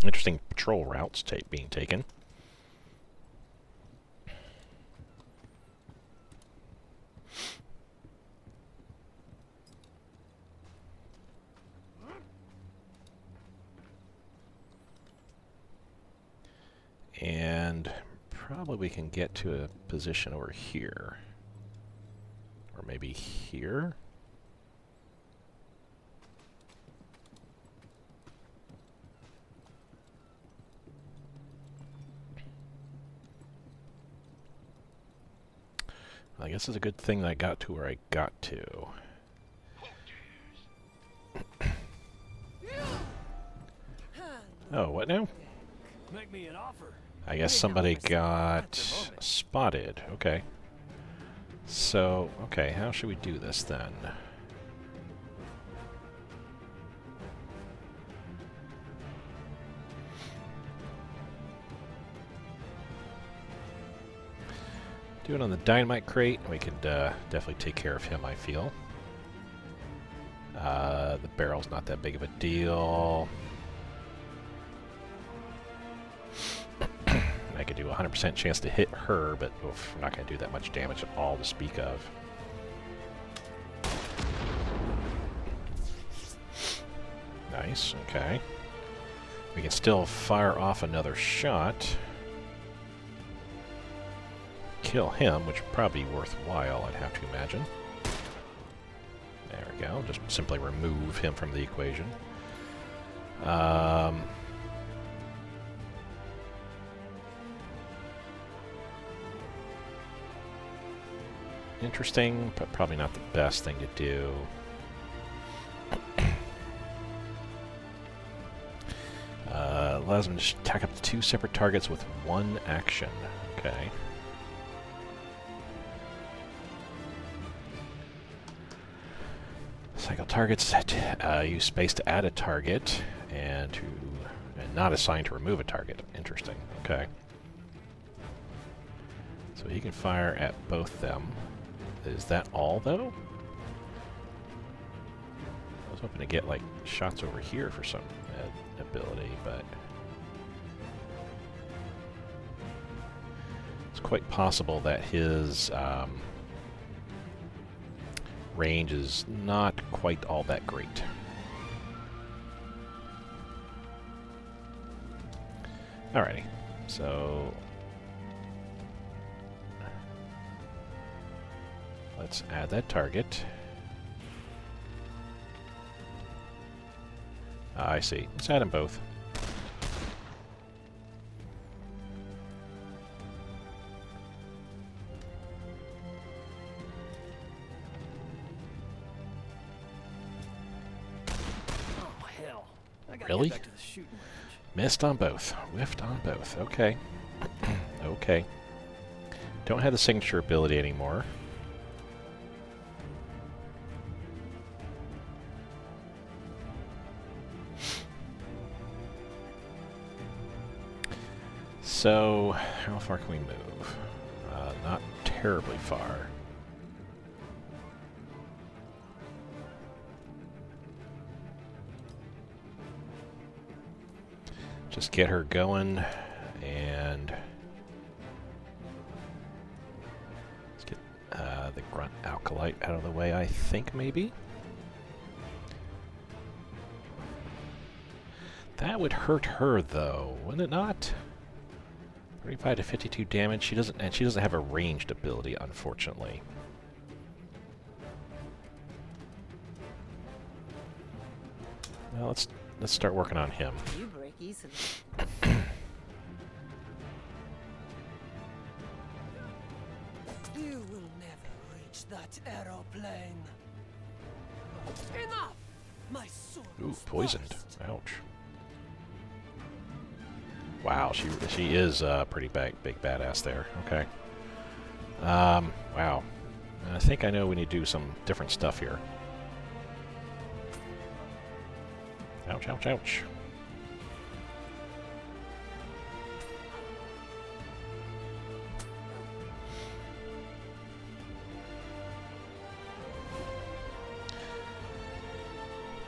Interesting patrol routes being taken. And probably we can get to a position over here. Or maybe here? I guess it's a good thing that I got to where I got to. Oh, what now? Make me an offer. I guess somebody got spotted. Okay. So, okay, how should we do this then? Do it on the dynamite crate. We could definitely take care of him, I feel. The barrel's not that big of a deal. And I could do a 100% chance to hit her, but oof, we're not going to do that much damage at all to speak of. Nice, okay. We can still fire off another shot. Kill him, which would probably be worthwhile, I'd have to imagine. There we go. Just simply remove him from the equation. Interesting, but probably not the best thing to do. Allows him to attack up to 2 separate targets with 1 action. Okay. Cycle targets. Use space to add a target and not assign to remove a target. Interesting. Okay. So he can fire at both them. Is that all, though? I was hoping to get, like, shots over here for some ability, but... it's quite possible that his range is not quite all that great. Alrighty, so... let's add that target. I see. Let's add them both. Oh, hell. I gotta Really? get back to the shooting range. Missed on both. Whiffed on both. Okay. Okay. Don't have the signature ability anymore. So, how far can we move? Not terribly far. Just get her going, and let's get the grunt alkalite out of the way, I think, maybe? That would hurt her, though, wouldn't it not? 35 to 52 damage. She doesn't have a ranged ability, unfortunately. Well, let's start working on him. You break easily. You will never reach that aeroplane. Enough! My sword. Ooh, is poisoned. burst. Ouch. Wow, she is a pretty big badass there. Okay. Wow. I think I know we need to do some different stuff here. Ouch, ouch, ouch.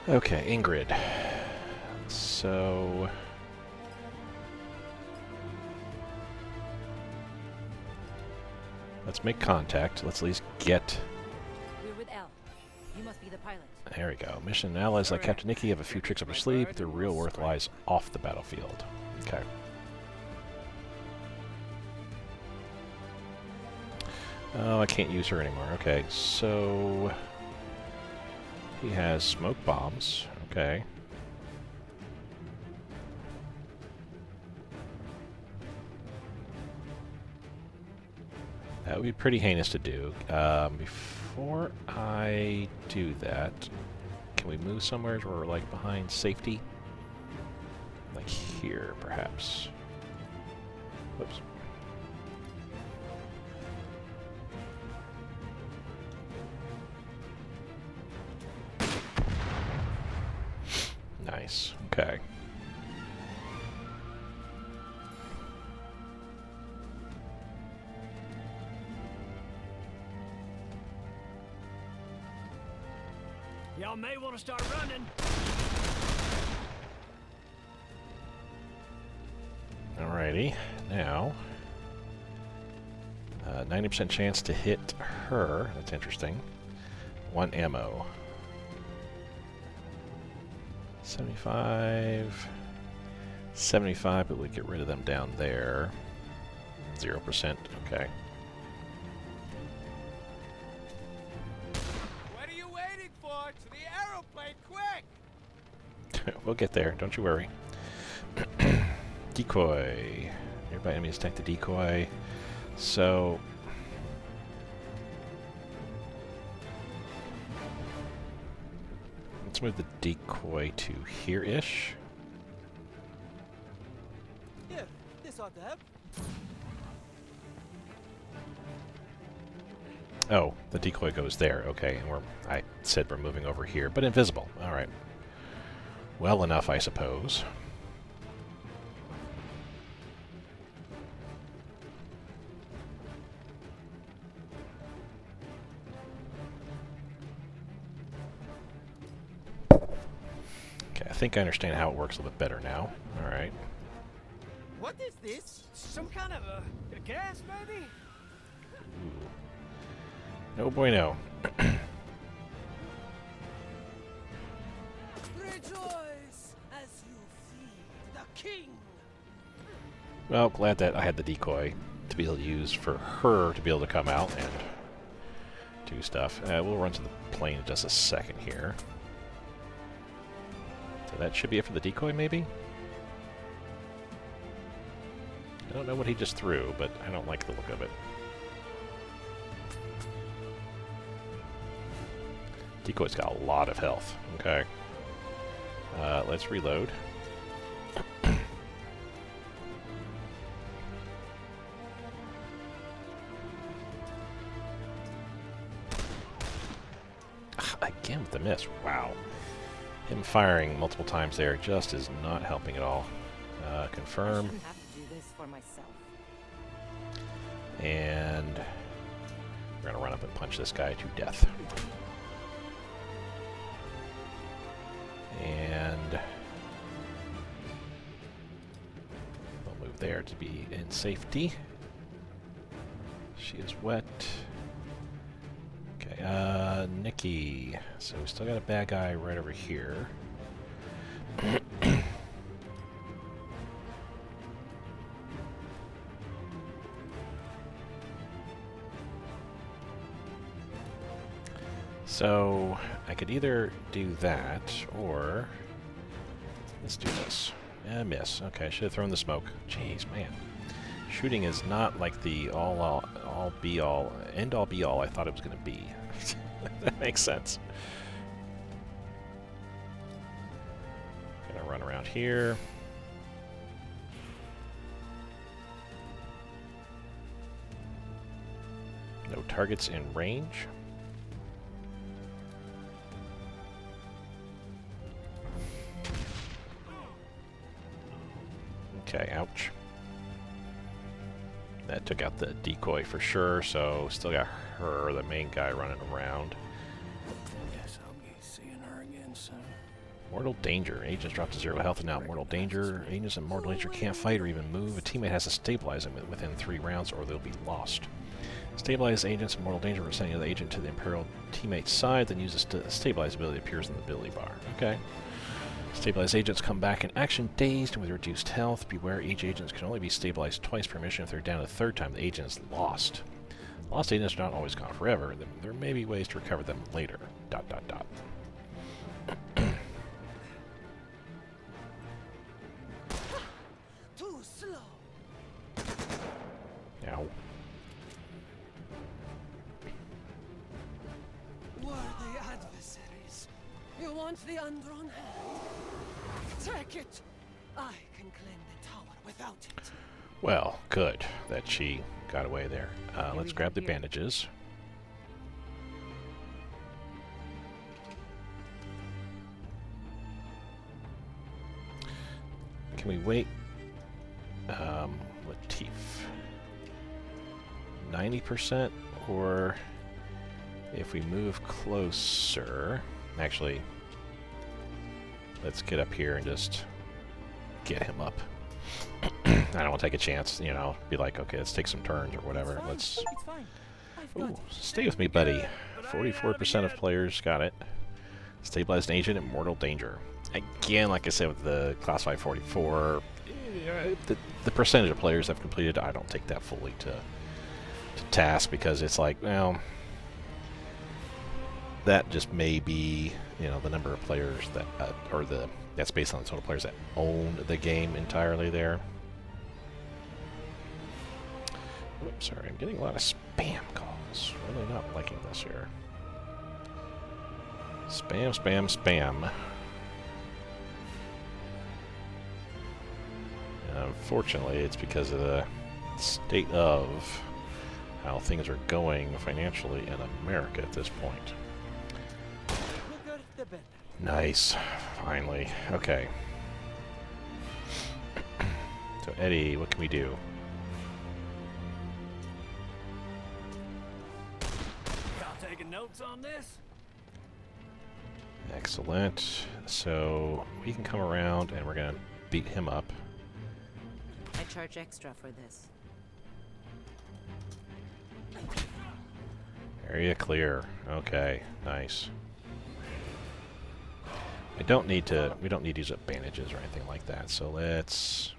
Okay, Ingrid. So... let's make contact. Let's at least get... We're with L. You must be the pilot. there we go. Mission allies like Captain Nikki have a few tricks up her sleeve, but their real worth lies off the battlefield. Okay. Oh, I can't use her anymore. Okay, so... he has smoke bombs. Okay. That would be pretty heinous to do. Before I do that, can we move somewhere where we're like behind safety? Like here, perhaps. Whoops. Nice. Okay. Y'all may want to start running. Alrighty. now, 90% chance to hit her. That's interesting. 1 ammo. 75. 75, but we get rid of them down there. 0%. Okay. What are you waiting for? To the aeroplane, quick! We'll get there. Don't you worry. Decoy. Nearby enemies attack the decoy. So... let's move the decoy to here-ish. Here, this ought to help. Oh, the decoy goes there. Okay, and I said we're moving over here, but invisible. Alright. Well enough, I suppose. Okay, I think I understand how it works a little bit better now. Alright. What is this? Some kind of a gas, maybe? No bueno. Rejoice as you feed the king. Well, glad that I had the decoy to be able to use for her to be able to come out and do stuff. We'll run to the plane in just a second here. So that should be it for the decoy, maybe? I don't know what he just threw, but I don't like the look of it. Decoy's got a lot of health. Okay. Let's reload. Again with the miss. Wow. Him firing multiple times there just is not helping at all. I Confirm. shouldn't have to do this for myself. And we're going to run up and punch this guy to death. And we'll move there to be in safety. She is wet. Okay, Nikki. So we still got a bad guy right over here. So I could either do that, or let's do this. Miss. Okay, should have thrown the smoke. Jeez, man. Shooting is not like the all be all, end all be all I thought it was going to be. That makes sense. Gonna run around here. No targets in range. Okay, ouch. That took out the decoy for sure, so still got her, the main guy, running around. Guess I'll be seeing her again soon. Mortal danger. Agents drop to 0 health and now mortal danger. Agents in mortal danger can't fight or even move. A teammate has to stabilize them within 3 rounds or they'll be lost. Stabilize agents in mortal danger for sending the agent to the Imperial teammate's side, then use the stabilize ability that appears in the ability bar. Okay. Stabilized agents come back in action dazed and with reduced health. Beware, each agent can only be stabilized twice per mission. If they're down a 3rd time, the agent is lost. Lost agents are not always gone forever. There may be ways to recover them later. ... Too slow. Ow. Worthy adversaries. You want the undrawn hand? Take it! I can claim the tower without it. Well, good that she got away there. Let's grab the here. bandages. Can we wait? Latif. 90%, or if we move closer... Actually, let's get up here and just get him up. I don't want to take a chance, you know, be like, okay, let's take some turns or whatever. Let's. It's fine. I've got Ooh, it. stay with me, buddy. 44% of players got it. Stabilized agent in mortal danger. Again, like I said with the classified 44, the percentage of players that have completed, I don't take that fully to task, because it's like, well, that just may be, you know, the number of players that, that's based on the total players that own the game entirely there. Oops, sorry, I'm getting a lot of spam calls. Really not liking this here. Spam, spam, spam. And unfortunately, it's because of the state of how things are going financially in America at this point. Bigger the better. Nice. Finally. Okay. So, Eddie, what can we do? Y'all taking notes on this? Excellent. So, we can come around and we're going to beat him up. I charge extra for this. Area clear. Okay, nice. We don't need to use up bandages or anything like that, so let's...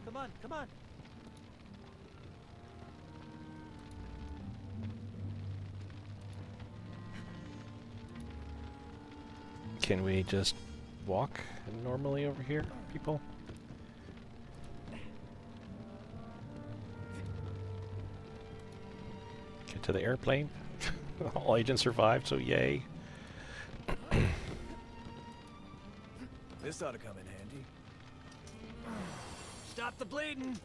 Come on, come on. Can we just walk normally over here, people? Get to the airplane. All agents survived, so yay. This ought to come in handy. Stop the bleeding.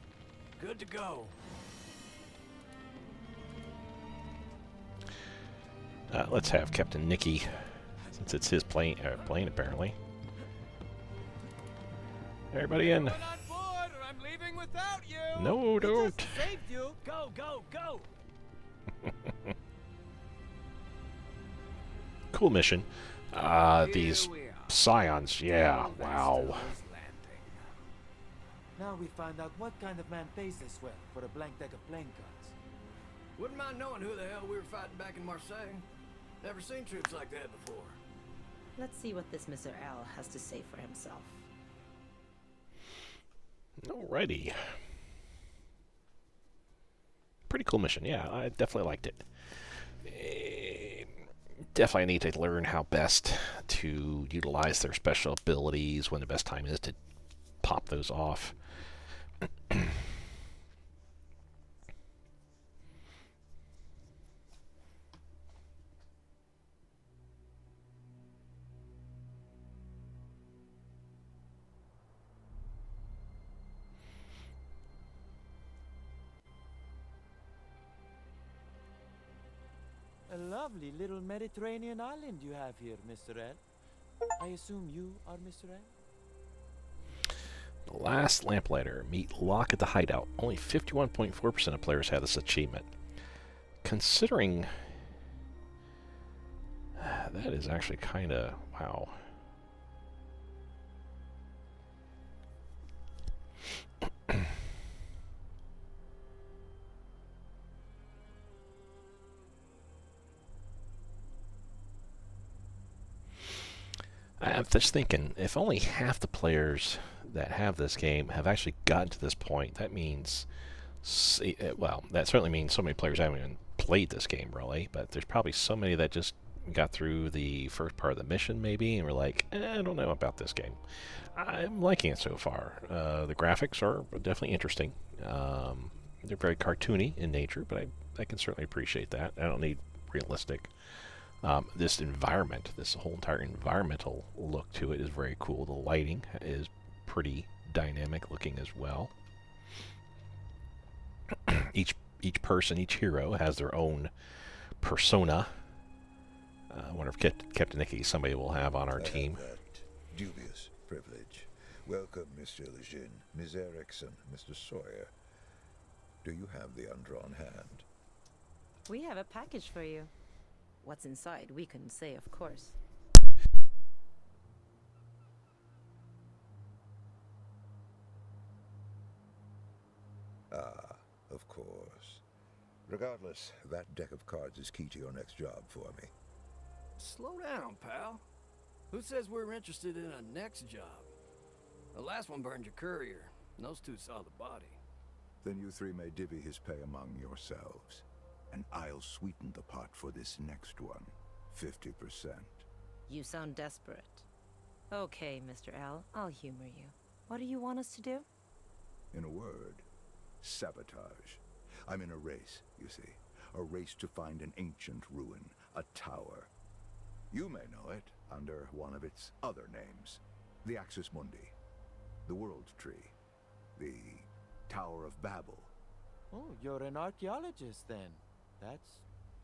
Good to go. Let's have Captain Nicky, since it's his plane apparently. Everybody in. Come on board, or I'm leaving without you. No, don't. Saved you. Go, go, go! Cool mission. These scions, yeah, wow. Now we find out what kind of man pays this well for a blank deck of playing cards. Wouldn't mind knowing who the hell we were fighting back in Marseille. Never seen troops like that before. Let's see what this Mr. L has to say for himself. Alrighty. Pretty cool mission, yeah, I definitely liked it. Definitely need to learn how best to utilize their special abilities, when the best time is to pop those off. A lovely little Mediterranean island you have here, Mr. L. I assume you are Mr. L? The Last Lamplighter. Meet Locke at the hideout. Only 51.4% of players have this achievement. Considering... that is actually kind of... wow. I'm just thinking, if only half the players that have this game have actually gotten to this point, that means, well, that certainly means so many players haven't even played this game, really, but there's probably so many that just got through the first part of the mission, maybe, and were like, I don't know about this game. I'm liking it so far. The graphics are definitely interesting. They're very cartoony in nature, but I can certainly appreciate that. I don't need realistic. This environment, this whole entire environmental look to it is very cool. The lighting is pretty dynamic looking as well. each person, each hero has their own persona. I wonder if Captain Nicky somebody will have on our team. That dubious privilege. Welcome, Mr. Lejeune, Ms. Erickson, Mr. Sawyer. Do you have the undrawn hand? We have a package for you. What's inside, we couldn't say, of course. Ah, of course. Regardless, that deck of cards is key to your next job for me. Slow down, pal. Who says we're interested in a next job? The last one burned your courier, and those two saw the body. Then you three may divvy his pay among yourselves. And I'll sweeten the pot for this next one. 50%. You sound desperate. Okay, Mr. L, I'll humor you. What do you want us to do? In a word, sabotage. I'm in a race, you see. A race to find an ancient ruin, a tower. You may know it under one of its other names. The Axis Mundi. The World Tree. The Tower of Babel. Oh, you're an archaeologist then. That's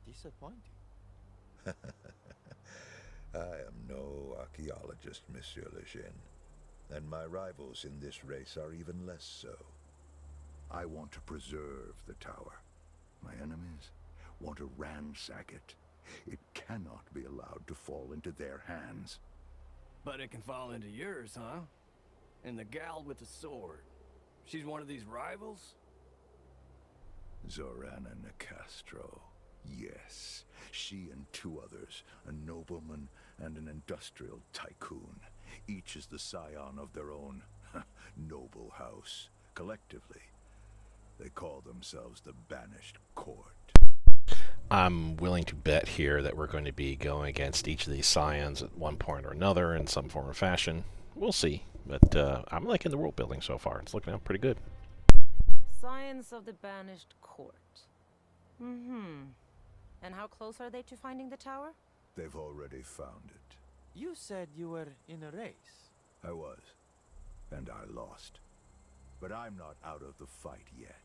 disappointing. I am no archaeologist, Monsieur Lejeune. And my rivals in this race are even less so. I want to preserve the tower. My enemies want to ransack it. It cannot be allowed to fall into their hands. But it can fall into yours, huh? And the gal with the sword. She's one of these rivals? Zorana Nicastro. Yes, she and two others, a nobleman and an industrial tycoon. Each is the scion of their own noble house. Collectively, they call themselves the Banished Court. I'm willing to bet here that we're going to be going against each of these scions at one point or another in some form or fashion. We'll see. But I'm liking the world building so far. It's looking out pretty good. Science of the Banished Court. And how close are they to finding the tower? They've already found it. You said you were in a race. I was. And I lost. But I'm not out of the fight yet.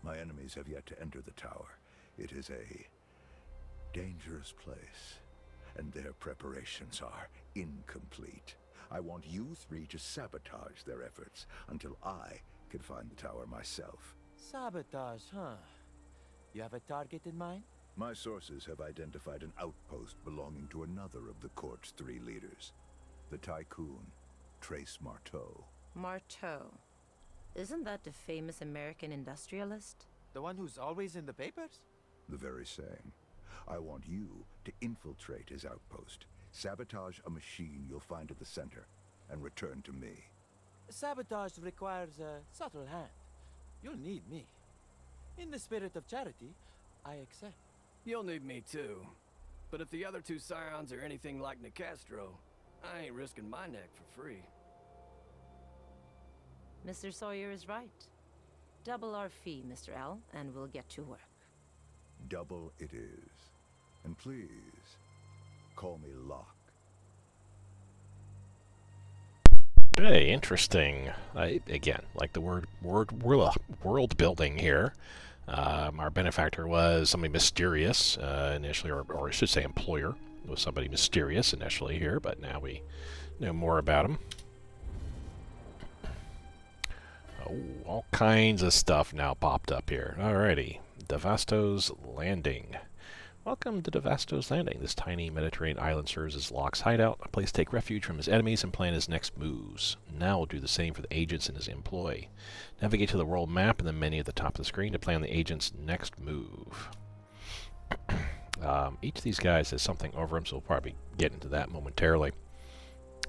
My enemies have yet to enter the tower. It is a dangerous place, and their preparations are incomplete. I want you three to sabotage their efforts until I can find the tower myself. Sabotage, huh? You have a target in mind? My sources have identified an outpost belonging to another of the court's three leaders. The tycoon, Trace Marteau. Marteau. Isn't that the famous American industrialist? The one who's always in the papers? The very same. I want you to infiltrate his outpost, sabotage a machine you'll find at the center, and return to me. Sabotage requires a subtle hand. You'll need me. In the spirit of charity, I accept. You'll need me too. But if the other two scions are anything like Nicastro, I ain't risking my neck for free. Mr. Sawyer is right. Double our fee, Mr. L, and we'll get to work. Double it is. And please, call me Locke. Hey, interesting. Again, like the world building here. Our benefactor was somebody mysterious initially, or I should say employer was somebody mysterious initially here, but now we know more about him. Oh, all kinds of stuff now popped up here. Alrighty, Devasto's Landing. Welcome to Devasto's Landing. This tiny Mediterranean island serves as Locke's hideout, a place to take refuge from his enemies and plan his next moves. Now we'll do the same for the agents in his employ. Navigate to the world map and the menu at the top of the screen to plan the agent's next move. Each of these guys has something over him, so we'll probably get into that momentarily.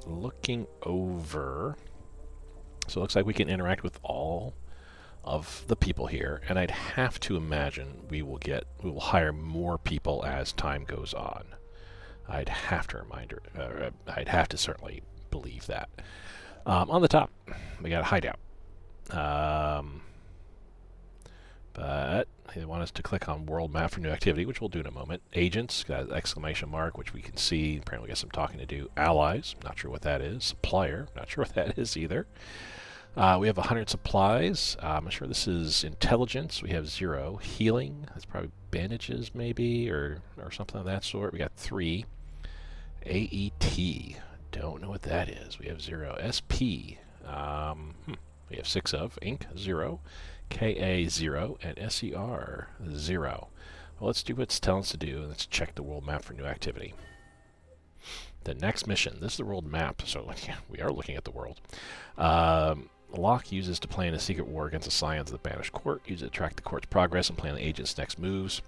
Looking over... So it looks like we can interact with all of the people here, and I'd have to imagine we will hire more people as time goes on. I'd have to certainly believe that. On the top, we got a hideout. But they want us to click on world map for new activity, which we'll do in a moment. Agents, got an exclamation mark, which we can see. Apparently we got some talking to do. Allies, not sure what that is. Supplier, not sure what that is either. We have 100 supplies. I'm sure this is intelligence. We have 0. Healing, that's probably bandages maybe, or something of that sort. We got 3. AET, don't know what that is. We have 0. SP, we have 6 of. Ink, 0. KA, 0. And SER, 0. Well, let's do what's telling us to do, and let's check the world map for new activity. The next mission. This is the world map, so yeah, we are looking at the world. Locke uses to plan a secret war against the Scions of the Banished Court. Use it to track the court's progress and plan the agent's next moves.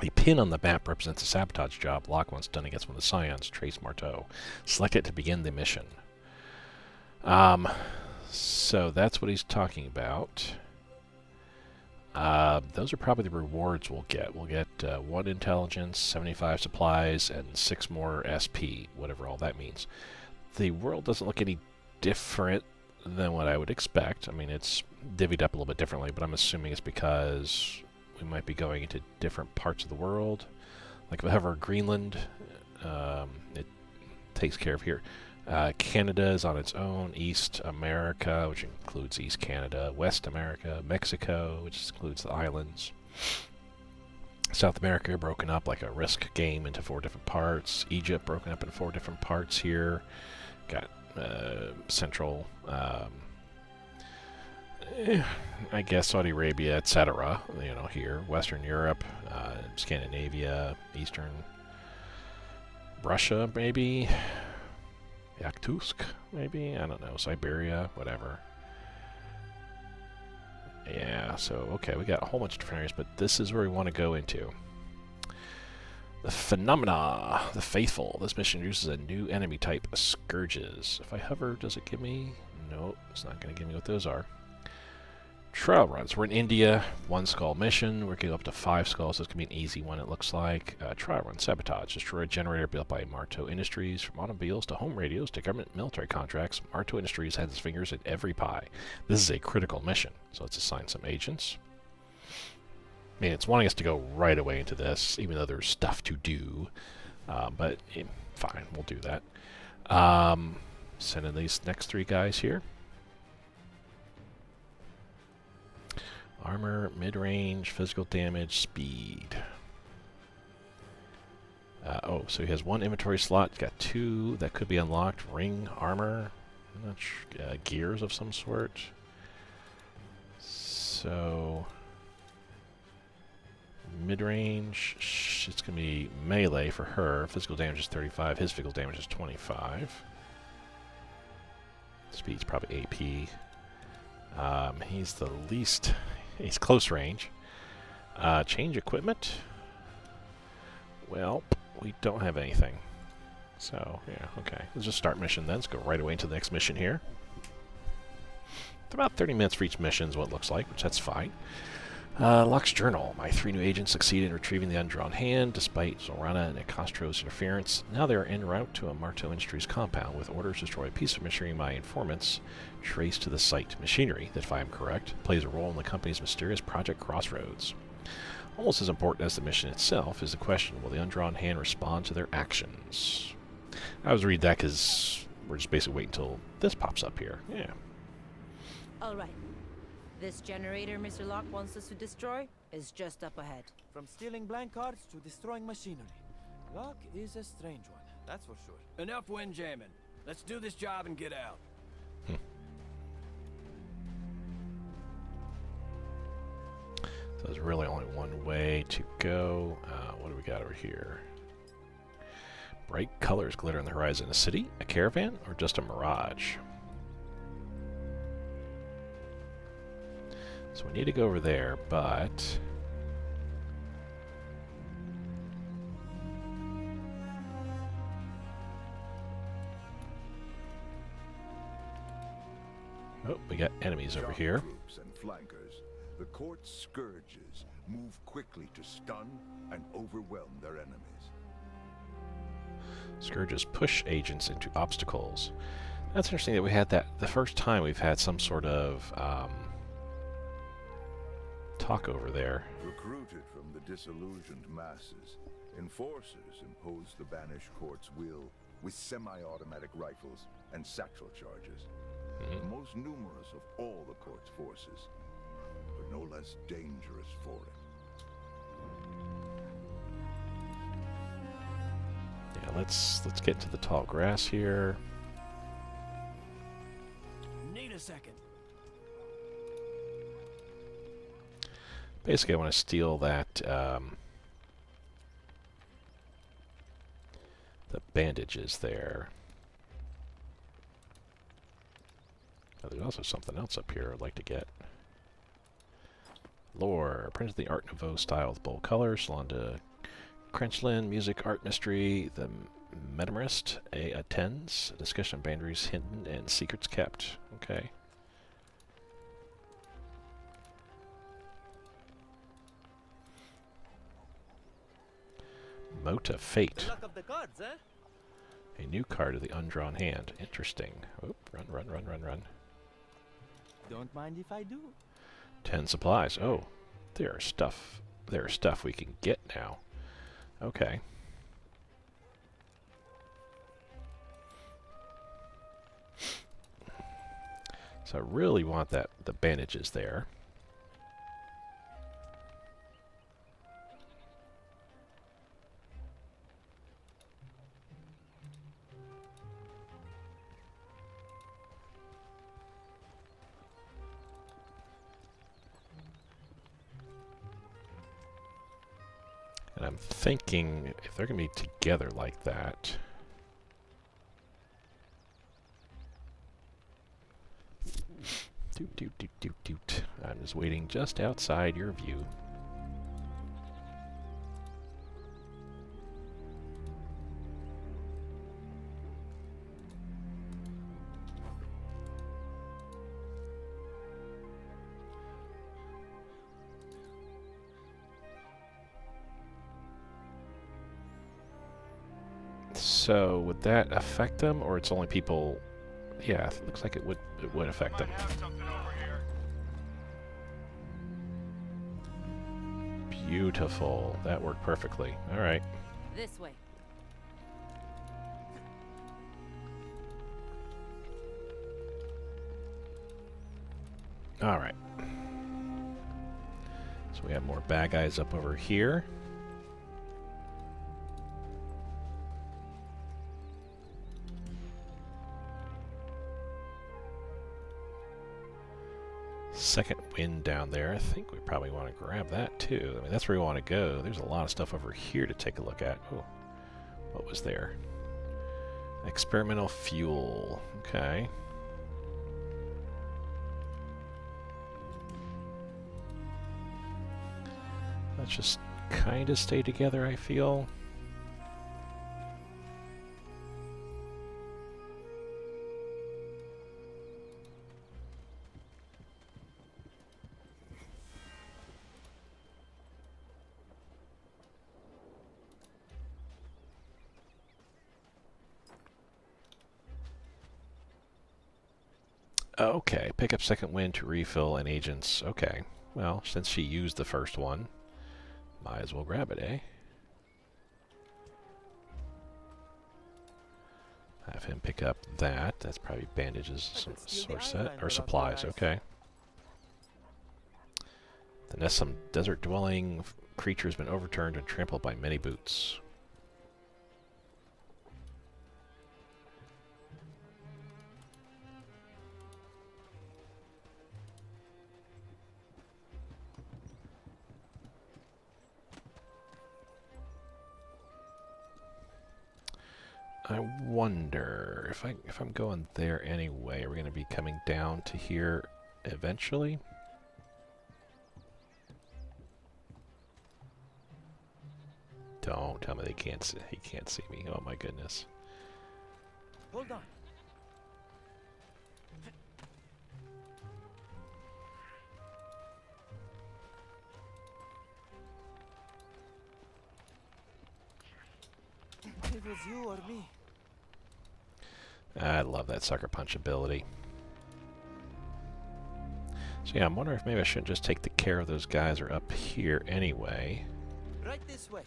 A pin on the map represents a sabotage job Locke wants done against one of the Scions, Trace Marteau. Select it to begin the mission. So that's what he's talking about. Those are probably the rewards we'll get. We'll get 1 intelligence, 75 supplies, and 6 more SP, whatever all that means. The world doesn't look any different than what I would expect. I mean, it's divvied up a little bit differently, but I'm assuming it's because we might be going into different parts of the world. Like if I have our Greenland, it takes care of here. Canada is on its own, East America, which includes East Canada, West America, Mexico, which includes the islands. South America broken up like a Risk game into 4 different parts. Egypt broken up into 4 different parts here. Got Central, I guess Saudi Arabia, etc. You know, here. Western Europe, Scandinavia, Eastern Russia, maybe. Yakutsk, maybe? I don't know. Siberia, whatever. Yeah, so, okay, we got a whole bunch of different areas, but this is where we want to go into. The Phenomena, the Faithful. This mission uses a new enemy type, Scourges. If I hover, does it give me? Nope, it's not going to give me what those are. Trial runs. We're in India. 1 skull mission. We're getting up to 5 skulls. This could be an easy one, it looks like. Trial run. Sabotage. Destroy a generator built by Marteau Industries. From automobiles to home radios to government military contracts, Marteau Industries has its fingers in every pie. This is a critical mission, so let's assign some agents. I mean, it's wanting us to go right away into this, even though there's stuff to do. But fine, we'll do that. Send in these next 3 guys here. Armor, mid-range, physical damage, speed. Oh, so he has 1 inventory slot. He's got 2 that could be unlocked. Ring, armor, I'm not sure, gears of some sort. So, mid-range, it's going to be melee for her. Physical damage is 35. His physical damage is 25. Speed's probably AP. He's the least... He's close range. Change equipment. Well, we don't have anything. So, yeah, okay. Let's just start mission then. Let's go right away into the next mission here. It's about 30 minutes for each mission is what it looks like, which that's fine. Locke's journal. My 3 new agents succeeded in retrieving the undrawn hand, despite Zorana and Ecostro's interference. Now they are en route to a Marteau Industries compound with orders to destroy a piece of machinery my informants traced to the site. Machinery that, if I am correct, plays a role in the company's mysterious Project Crossroads. Almost as important as the mission itself is the question, will the undrawn hand respond to their actions? I was reading that because we're just basically waiting until this pops up here. Yeah. All right. This generator Mr. Locke wants us to destroy is just up ahead. From stealing blank cards to destroying machinery. Locke is a strange one, that's for sure. Enough windjamming. Let's do this job and get out. So there's really only one way to go. What do we got over here? Bright colors glitter on the horizon. A city, a caravan, or just a mirage? So we need to go over there, but... Oh, we got enemies over here. Troops and flankers. The court's scourges move quickly to stun and overwhelm their enemies. Scourges push agents into obstacles. That's interesting that we had that the first time we've had some sort of talk over there. Recruited from the disillusioned masses, enforcers impose the banished court's will with semi-automatic rifles and satchel charges. The most numerous of all the court's forces, but no less dangerous for it. Yeah, let's get to the tall grass here. Need a second. Basically, I want to steal that bandages there. Oh, there's also something else up here I'd like to get. Lore. Printed the Art Nouveau style with bold colors. Shalonda Crenchland. Music, art, mystery. The Metamarist attends. A discussion on boundaries hidden and secrets kept. Okay. Mote of Fate. The luck of the cards, eh? A new card of the undrawn hand. Interesting. Oop, run, run, run, run, run. Don't mind if I do. 10 supplies. Oh, there's stuff we can get now. Okay. So I really want the bandages there. And I'm thinking if they're going to be together like that. Doot, doot, doot, doot, doot. I'm just waiting just outside your view. So would that affect them, or it's only people? Yeah, it looks like it would affect them. Beautiful. That worked perfectly. All right. This way. All right. So we have more bad guys up over here. Second wind down there. I think we probably want to grab that too. I mean, that's where we want to go. There's a lot of stuff over here to take a look at. Oh, what was there? Experimental fuel. Okay. Let's just kind of stay together, I feel. Okay, pick up second wind to refill and agents. Okay, well, since she used the first one, might as well grab it, eh? Have him pick up that. That's probably bandages, some sort set, or supplies. Okay. The nest, some desert dwelling creature has been overturned and trampled by many boots. I wonder if I'm going there anyway, are we going to be coming down to here eventually? Don't tell me he can't see me. Oh my goodness. Hold on. It was you or me. I love that sucker punch ability. So yeah, I'm wondering if maybe I shouldn't just take the care of those guys are up here anyway. Right this way.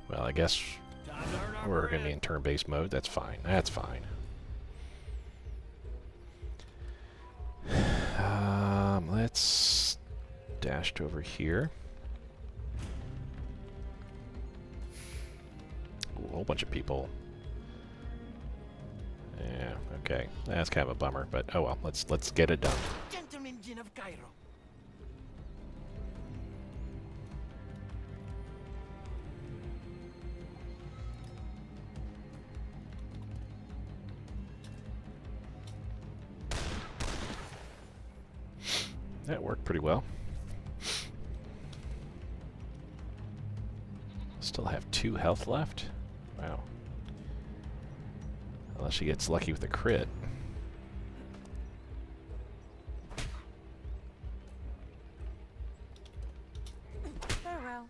Well, I guess we're going to be in turn-based mode. That's fine. That's fine. Let's dash over here. Ooh, a whole bunch of people. Yeah, okay. That's kind of a bummer, but oh well, let's get it done. Gentleman Jin of Cairo. That worked pretty well. Still have 2 health left? Wow. Unless she gets lucky with a crit. Farewell.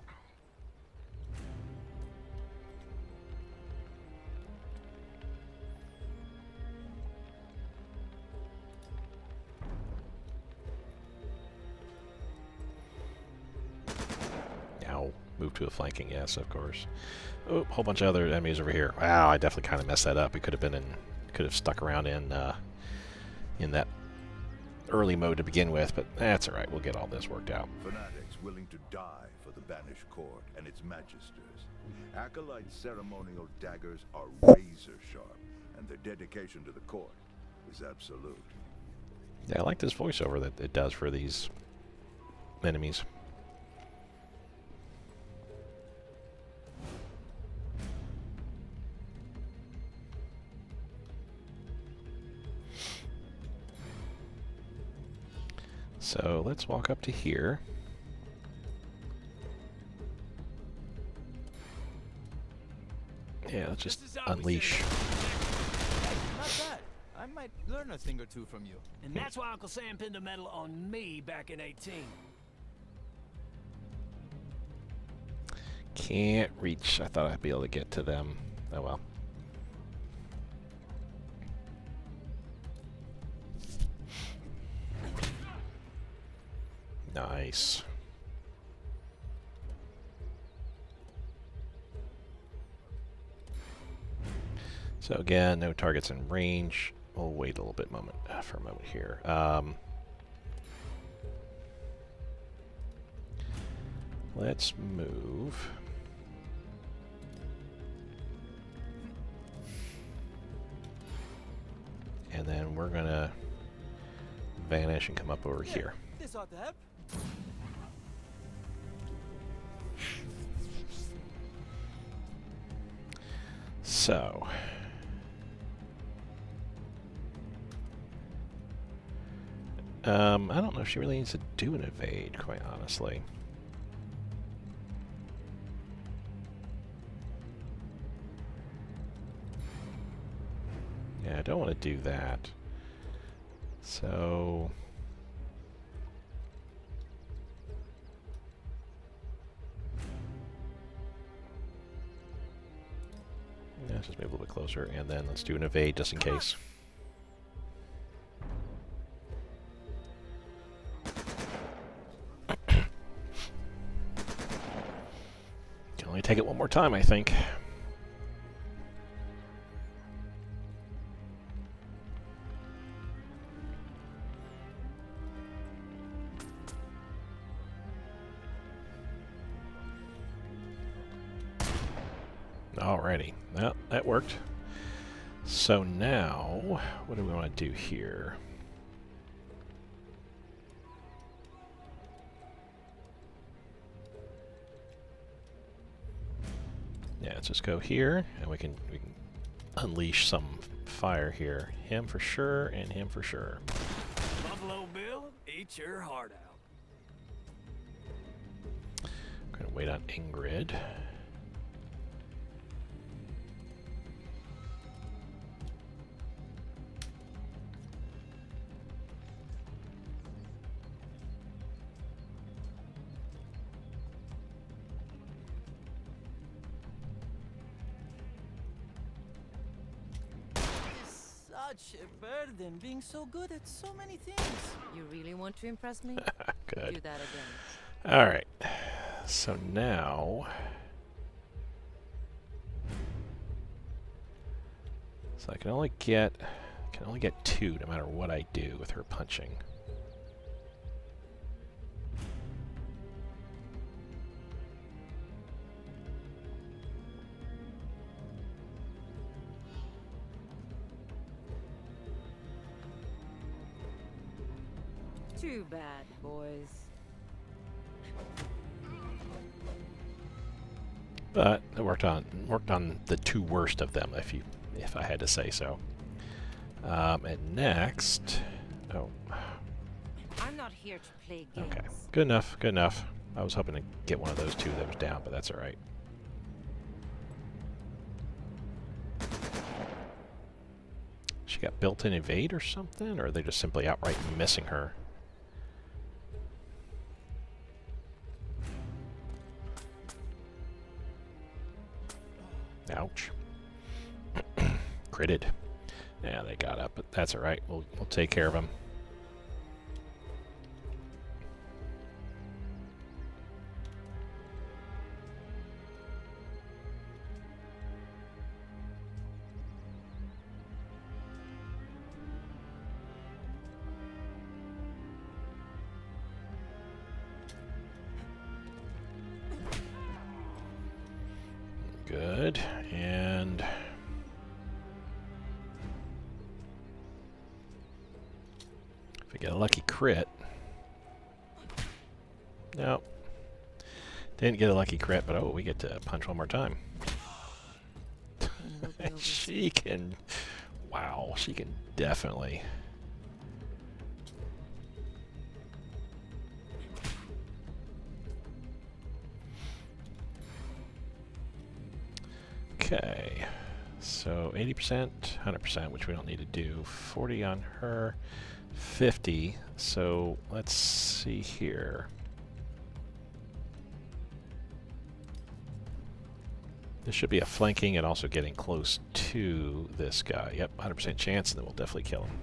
Now, move to a flanking, yes, of course. Oh, whole bunch of other enemies over here. Wow, I definitely kind of messed that up. We could have been in, could have stuck around in that early mode to begin with, but that's all right. We'll get all this worked out. Fanatics willing to die for the banished court and its magisters. Acolyte ceremonial daggers are razor sharp, and their dedication to the court is absolute. Yeah, I like this voiceover that it does for these enemies. So let's walk up to here. Yeah, let's just unleash. Not bad. I might learn a thing or two from you. And that's why Uncle Sam pinned a medal on me back in 18. Can't reach. I thought I'd be able to get to them. Oh well. Nice. So again, no targets in range. We'll wait a little bit for a moment here. Let's move. And then we're gonna vanish and come up over here. This ought to help. So, I don't know if she really needs to do an evade, quite honestly. Yeah, I don't want to do that. So... yeah, let's just move a little bit closer, and then let's do an evade just in case. Can only take it one more time, I think. Alrighty, well, that worked. So now, what do we want to do here? Yeah, let's just go here, and we can unleash some fire here. Him for sure, and him for sure. Buffalo Bill, eat your heart out. I'm gonna wait on Ingrid. Such a burden, being so good at so many things. You really want to impress me? Good. Do that again. Alright. So now... so I can only get 2 no matter what I do with her punching. Too bad, boys. But it worked on the two worst of them, if I had to say so. And next, oh, I'm not here to play games. okay, good enough, good enough. I was hoping to get one of those two that was down, but that's all right. She got built-in evade or something, or are they just simply outright missing her? Ouch. Critted. Yeah, they got up, but that's all right. We'll take care of them. Good, and if we get a lucky crit, no, didn't get a lucky crit, but oh, we get to punch one more time. She can, wow, she can definitely. Okay, so 80%, 100%, which we don't need to do. 40 on her, 50. So let's see here. This should be a flanking and also getting close to this guy. Yep, 100% chance, and then we'll definitely kill him.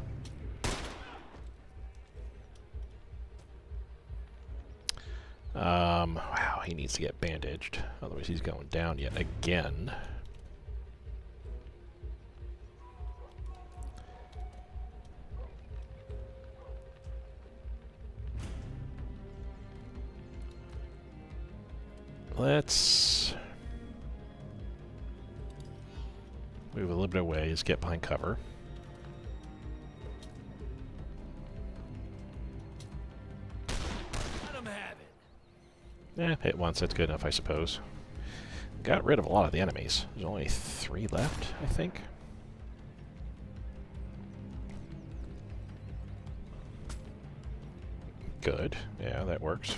Wow, he needs to get bandaged. Otherwise he's going down yet again. Let's move a little bit away, just get behind cover. Let 'em have it. Eh, hit once, that's good enough, I suppose. Got rid of a lot of the enemies. There's only 3 left, I think. Good. Yeah, that works.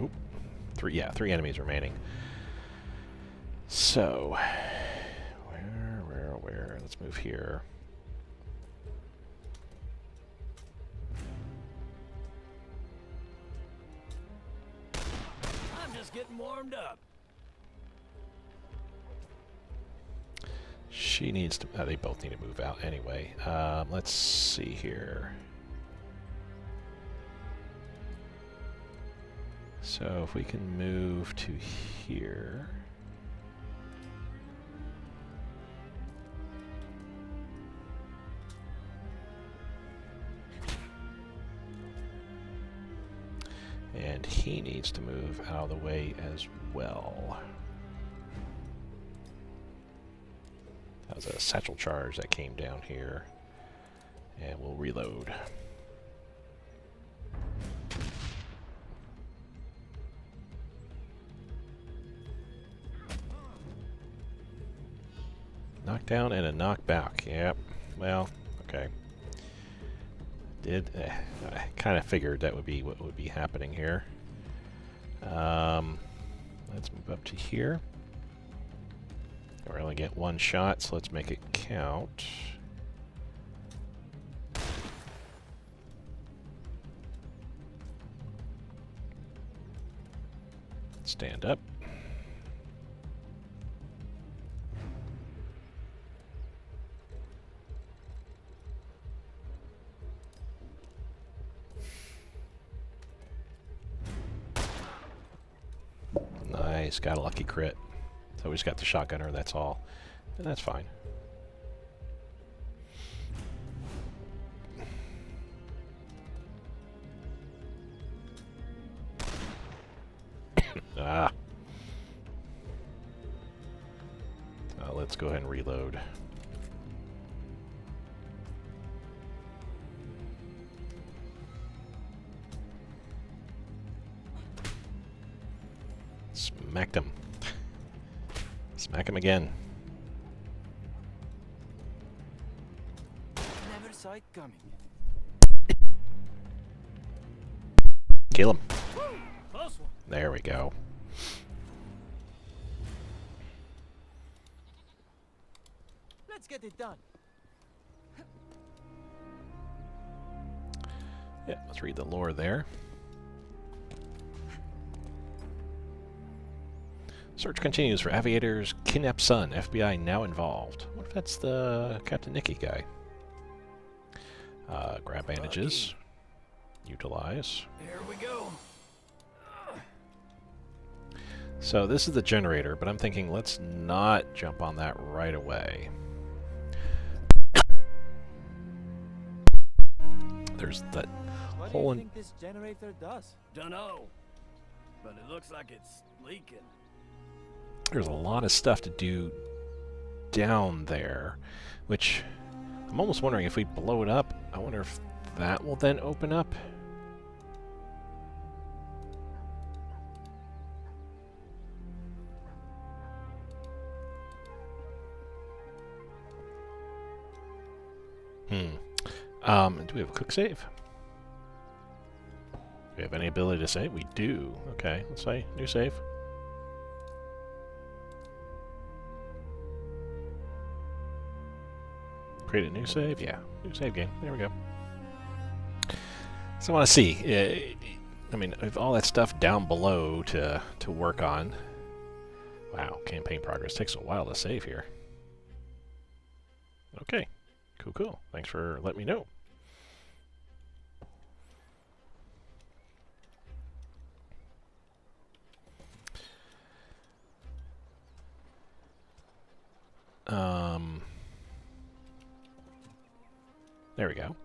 Oop. 3 enemies remaining. So, where? Let's move here. I'm just getting warmed up. She needs to... they both need to move out anyway. Let's see here. So if we can move to here... And he needs to move out of the way as well. That was a satchel charge that came down here. And we'll reload. Knockdown and a knockback. Yep. Well, okay. I kind of figured that would be what would be happening here. Let's move up to here. We only get 1 shot, so let's make it count. Stand up. Nice, got a lucky crit. So we just got the shotgunner, that's all. And that's fine. Ah. Let's go ahead and reload. Smacked him. Smack him again. Never saw it coming. Kill him. Close one. There we go. Let's get it done. Yeah, let's read the lore there. Search continues for aviators. Kidnapped son. FBI now involved. What if that's the Captain Nicky guy? Grab bandages. Utilize. Here we go. So this is the generator, but I'm thinking let's not jump on that right away. There's that What do hole you in... think this generator does? Dunno. But it looks like it's leaking. There's a lot of stuff to do down there, which I'm almost wondering if we blow it up, I wonder if that will then open up. Do we have a quick save? Do we have any ability to save? We do. Okay, let's say new save. Create a new save? Yeah, new save game. There we go. So I want to see. I mean, if all that stuff down below to work on. Wow, campaign progress takes a while to save here. Okay, cool. Thanks for letting me know. There we go.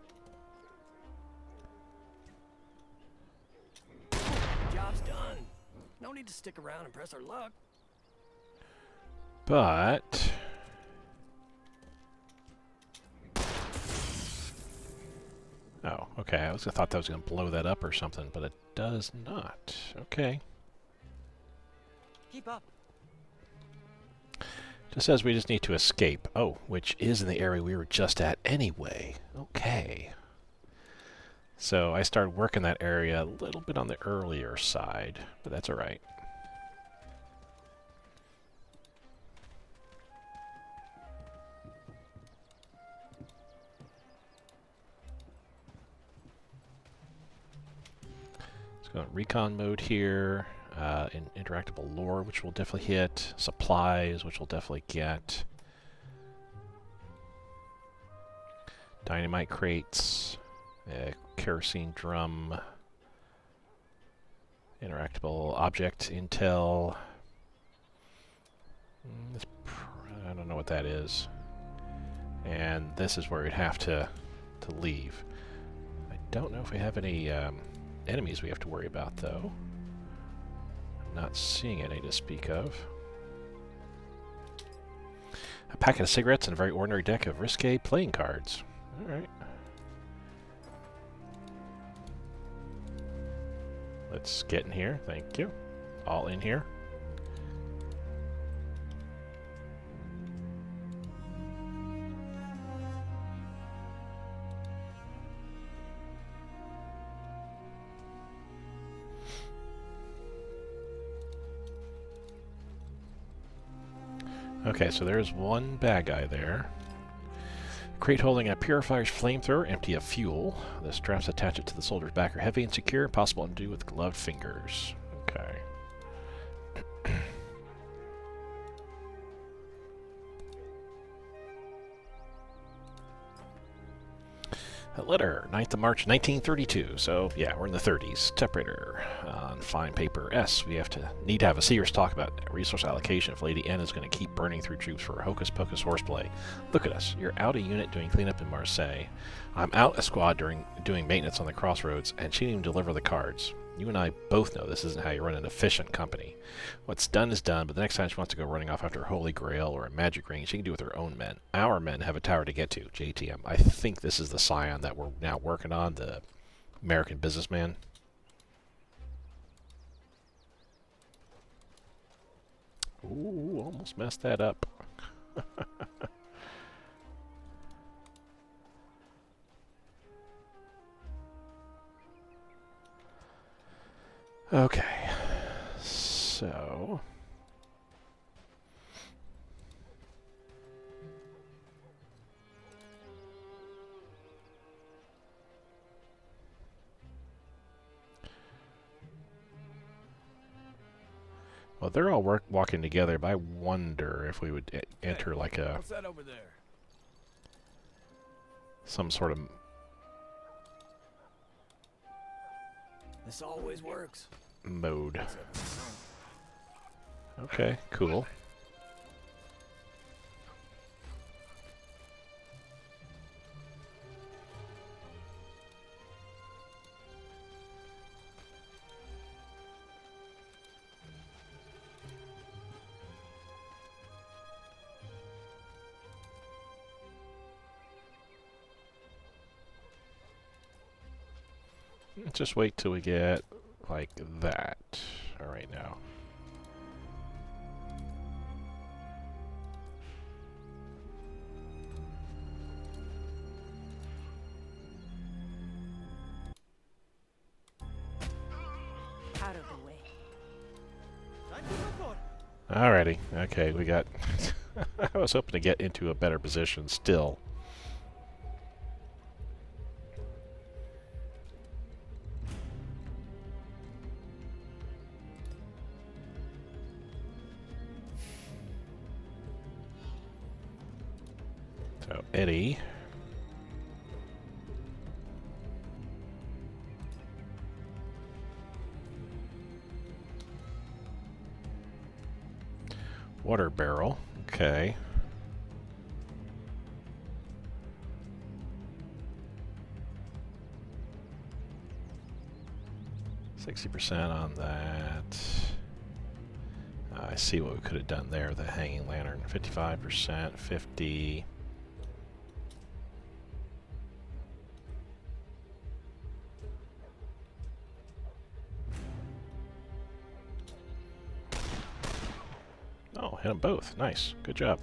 Job's done. No need to stick around and press our luck. But... oh, okay. I thought that was going to blow that up or something, but it does not. Okay. Keep up. Just says we just need to escape. Oh, which is in the area we were just at anyway. Okay. So I started working that area a little bit on the earlier side, but that's alright. Let's go in recon mode here. In interactable lore, which we'll definitely hit. Supplies, which we'll definitely get. Dynamite crates. Kerosene drum. Interactable object intel. I don't know what that is. And this is where we'd have to leave. I don't know if we have any enemies we have to worry about, though. Not seeing any to speak of. A packet of cigarettes and a very ordinary deck of risque playing cards. Alright. Let's get in here. Thank you. All in here. Okay, so there's one bad guy there. Crate holding a purifier's flamethrower, empty of fuel. The straps attach it to the soldier's back are heavy and secure, impossible to undo with gloved fingers. Okay. A letter, 9th of March, 1932. So, yeah, we're in the 30s. Separator on fine paper. S. We need to have a serious talk about resource allocation if Lady N is going to keep burning through troops for hocus pocus horseplay. Look at us. You're out a unit doing cleanup in Marseille. I'm out a squad doing maintenance on the crossroads, and she didn't even deliver the cards. You and I both know this isn't how you run an efficient company. What's done is done, but the next time she wants to go running off after a holy grail or a magic ring, she can do it with her own men. Our men have a tower to get to, JTM. I think this is the scion that we're now working on, the American businessman. Ooh, almost messed that up. Okay, so... Well, they're all walking together, but I wonder if we would enter like a... What's that over there? some sort of... This always works. mode. Okay, cool. Just wait till we get like that. All right now. Out of the way. Alrighty. Okay, we got... I was hoping to get into a better position still. So, Eddie. Water barrel. Okay. %60 on that. I see what we could have done there. The hanging lantern. 55%, 50. Oh, hit them both. Nice. Good job.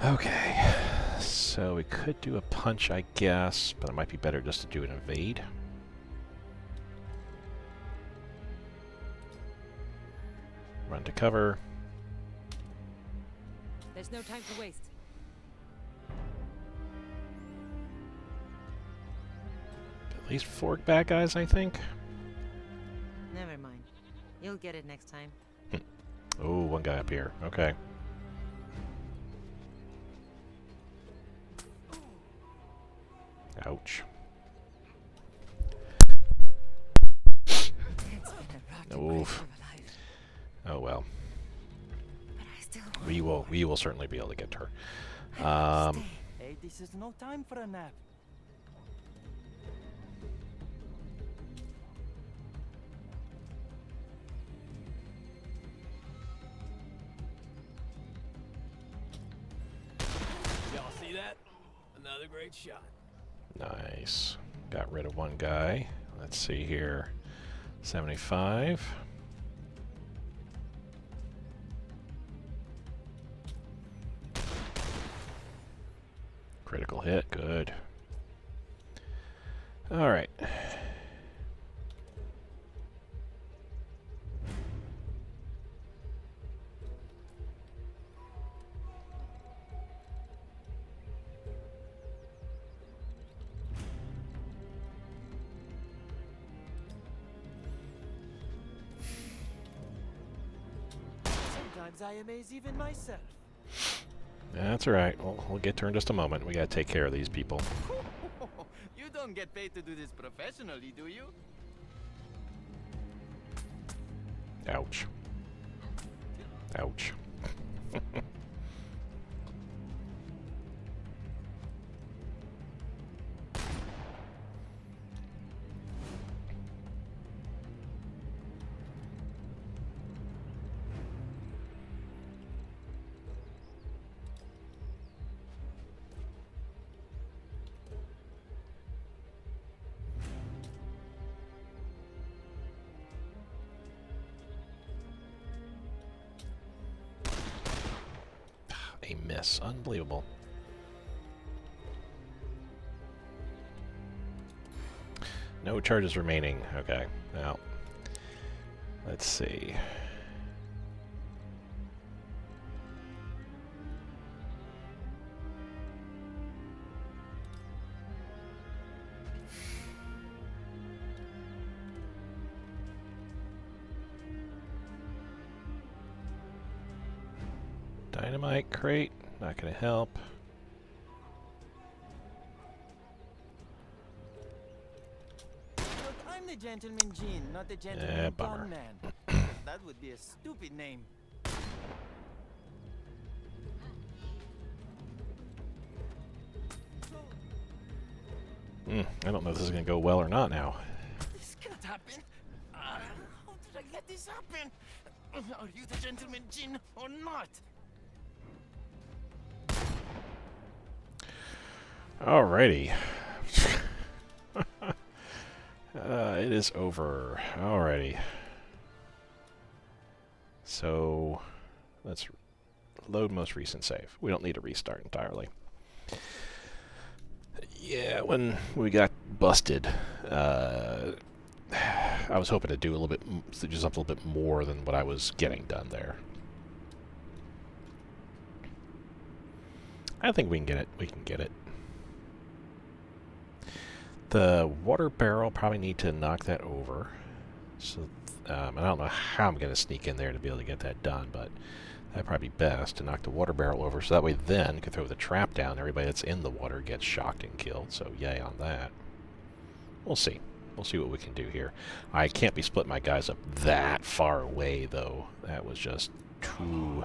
Okay. So we could do a punch, I guess, but it might be better just to do an evade. Run to cover. There's no time to waste. At least 4 bad guys, I think. Never mind. You'll get it next time. Oh, one guy up here. Okay. Ouch. It's been a rocky Oof. ride of a life, Oh well. but I still We will certainly be able to get to her. stay. Hey, this is no time for a nap. Y'all see that? Another great shot. Nice. Got rid of one guy. Let's see here. 75. Critical hit. Good. All right. Sometimes I amaze even myself. That's all right. We'll get to her in just a moment. We got to take care of these people. You don't get paid to do this professionally, do you? Ouch. Ouch. a miss. Unbelievable. No charges remaining. Okay, now, let's see. Dynamite crate, not going to help. But I'm the Gentleman Gene, not the Gentleman bummer. Gunman. That would be a stupid name. I don't know if this is going to go well or not now. This can't happen. How did I let this happen? Are you the Gentleman Gene or not? Alrighty. It is over. Alrighty. So, let's load most recent save. We don't need to restart entirely. Yeah, when we got busted, I was hoping to do a little bit, just a little bit more than what I was getting done there. I think we can get it. We can get it. The water barrel, probably need to knock that over. So, I don't know how I'm going to sneak in there to be able to get that done, but that'd probably be best to knock the water barrel over, so that way then you can throw the trap down. Everybody that's in the water gets shocked and killed, so yay on that. We'll see. We'll see what we can do here. I can't be splitting my guys up that far away, though. That was just too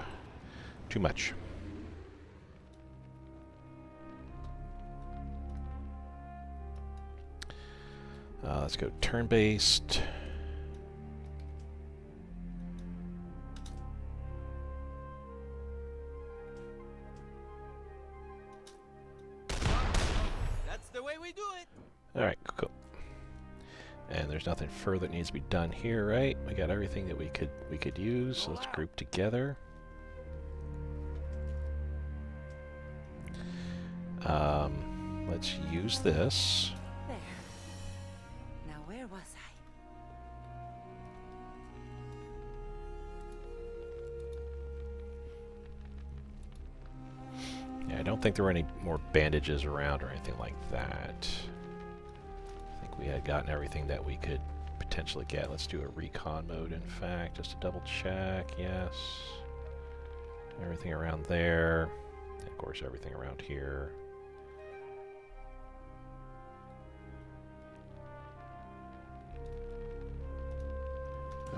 much. Let's go turn-based. That's the way we do it. Alright, cool. And there's nothing further that needs to be done here, right? We got everything that we could use. So let's group together. Let's use this. There. Now where was I? Yeah, I don't think there were any more bandages around or anything like that. I think we had gotten everything that we could potentially get. Let's do a recon mode, in fact, just to double check. Yes. Everything around there. And of course, everything around here.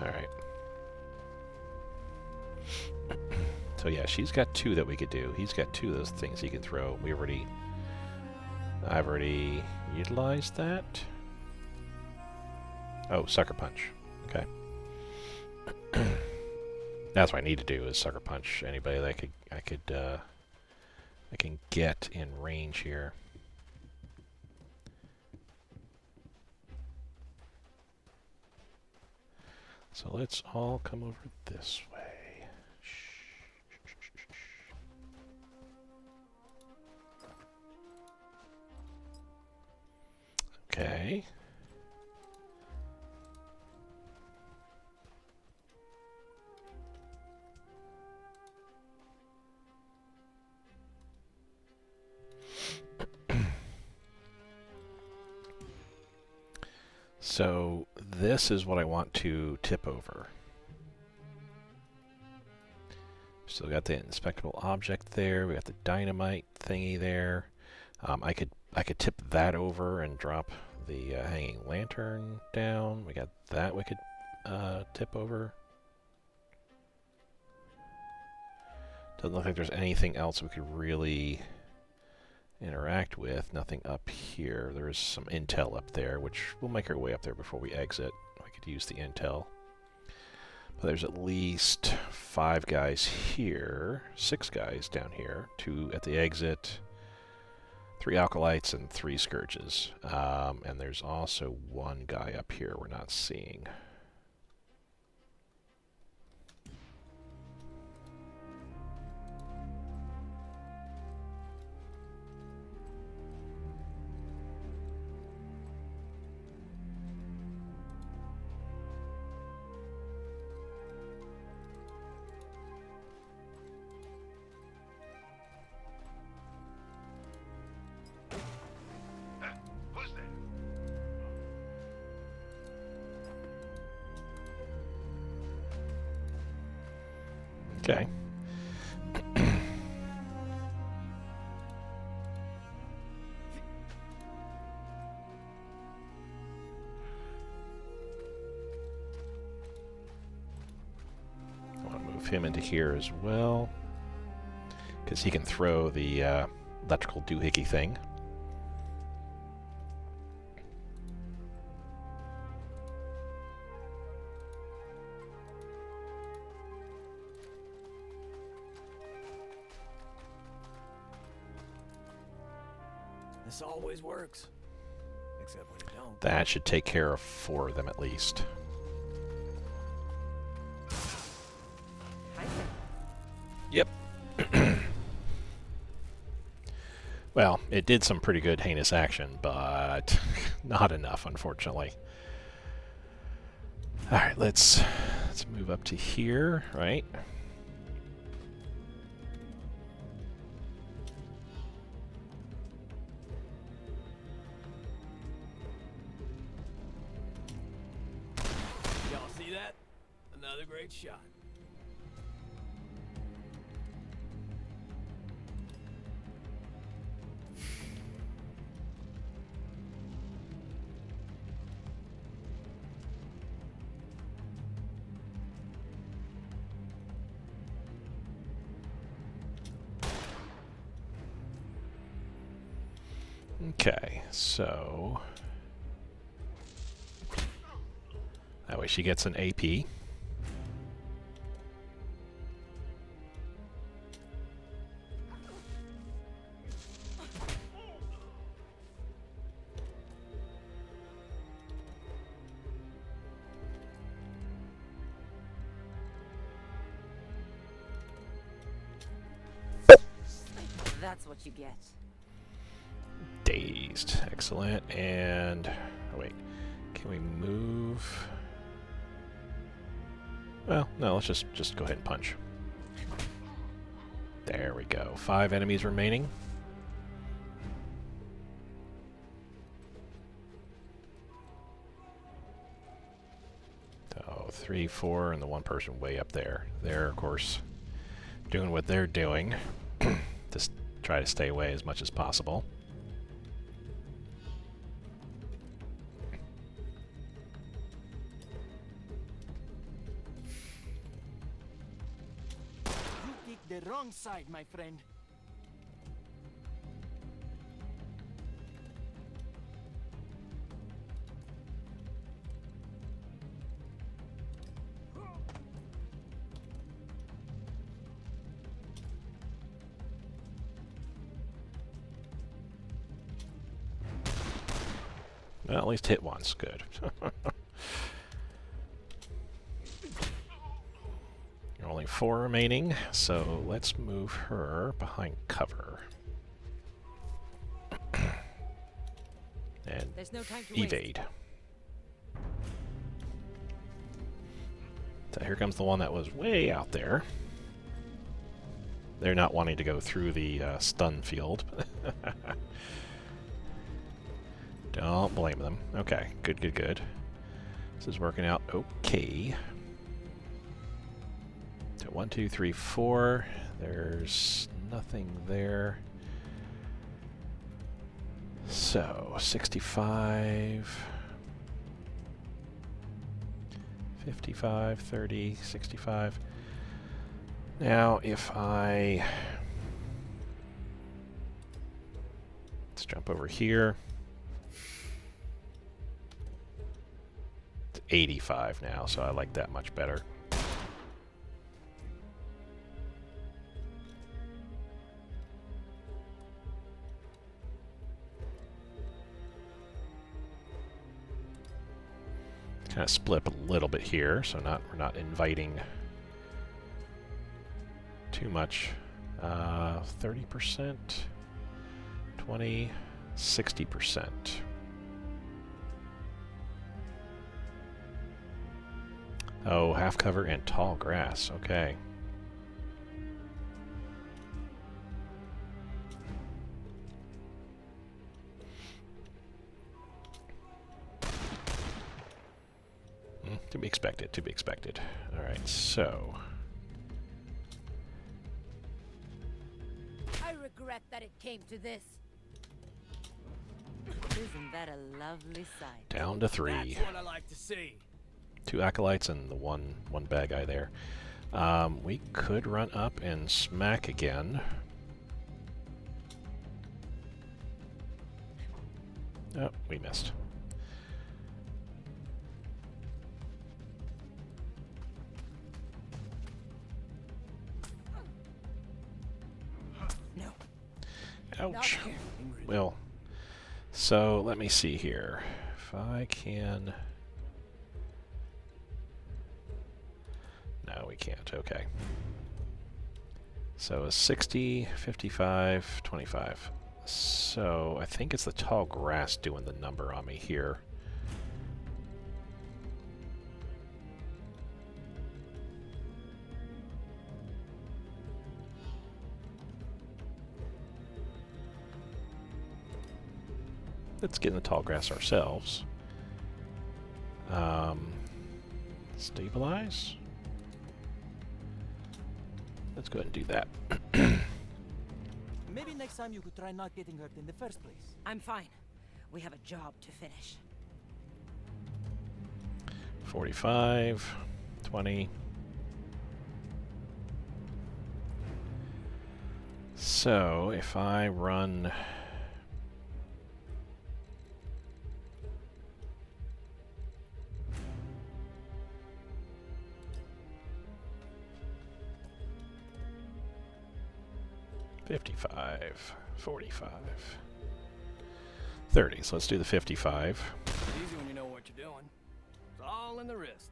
Alright. So yeah, she's got 2 that we could do. He's got 2 of those things he can throw. I've already utilized that. Oh, Sucker Punch. Okay. That's what I need to do, is Sucker Punch anybody that I can get in range here. So let's all come over this way. Okay. So this is what I want to tip over. So we got the inspectable object there. We got the dynamite thingy there. I could tip that over and drop the hanging lantern down. We got that we could tip over. Doesn't look like there's anything else we could really interact with. Nothing up here. There is some intel up there, which we'll make our way up there before we exit. We could use the intel. But there's at least 5 guys here, 6 guys down here, 2 at the exit, 3 alkalites, and 3 scourges. And there's also 1 guy up here we're not seeing. Okay. I want to move him into here as well, because he can throw the electrical doohickey thing. This always works. Except when it don't. That should take care of 4 of them at least. Hi there. Yep. Well, it did some pretty good heinous action, but not enough, unfortunately. All right, let's move up to here, right? Y'all see that? Another great shot. Okay, so that way she gets an AP. That's what you get. Dazed. Excellent. And oh wait, can we move? Well, no, let's just go ahead and punch. There we go. 5 enemies remaining. So 3, 4, and the one person way up there. They're, of course, doing what they're doing. Just try to stay away as much as possible. You picked the wrong side, my friend. Well, at least hit once. Good. Only 4 remaining, so let's move her behind cover. And There's no time to waste. evade. So here comes the one that was way out there. They're not wanting to go through the stun field. Don't blame them. Okay, good, good, good. This is working out okay. So 1, 2, 3, 4. There's nothing there. So 65, 55, 30, 65. Now if let's jump over here. It's 85 now, so I like that much better. Kind of split up a little bit here, so we're not inviting too much. 30%, 20, 60%. Oh, half cover and tall grass. Okay. To be expected, to be expected. Alright, so that it came to this. Isn't that a lovely sight? Down to 3. That's what I like to see. 2 acolytes and the one bad guy there. We could run up and smack again. Oh, we missed. No. Ouch. Well, so let me see here. If I can... No, we can't. Okay. So a 60, 55, 25. So I think it's the tall grass doing the number on me here. Let's get in the tall grass ourselves. Stabilize. Let's go ahead and do that. Maybe next time you could try not getting hurt in the first place. I'm fine. We have a job to finish. 45, 20. So if I run... $55, 45, 30. So let's do the 55. It's easy when you know what you're doing. It's all in the wrist.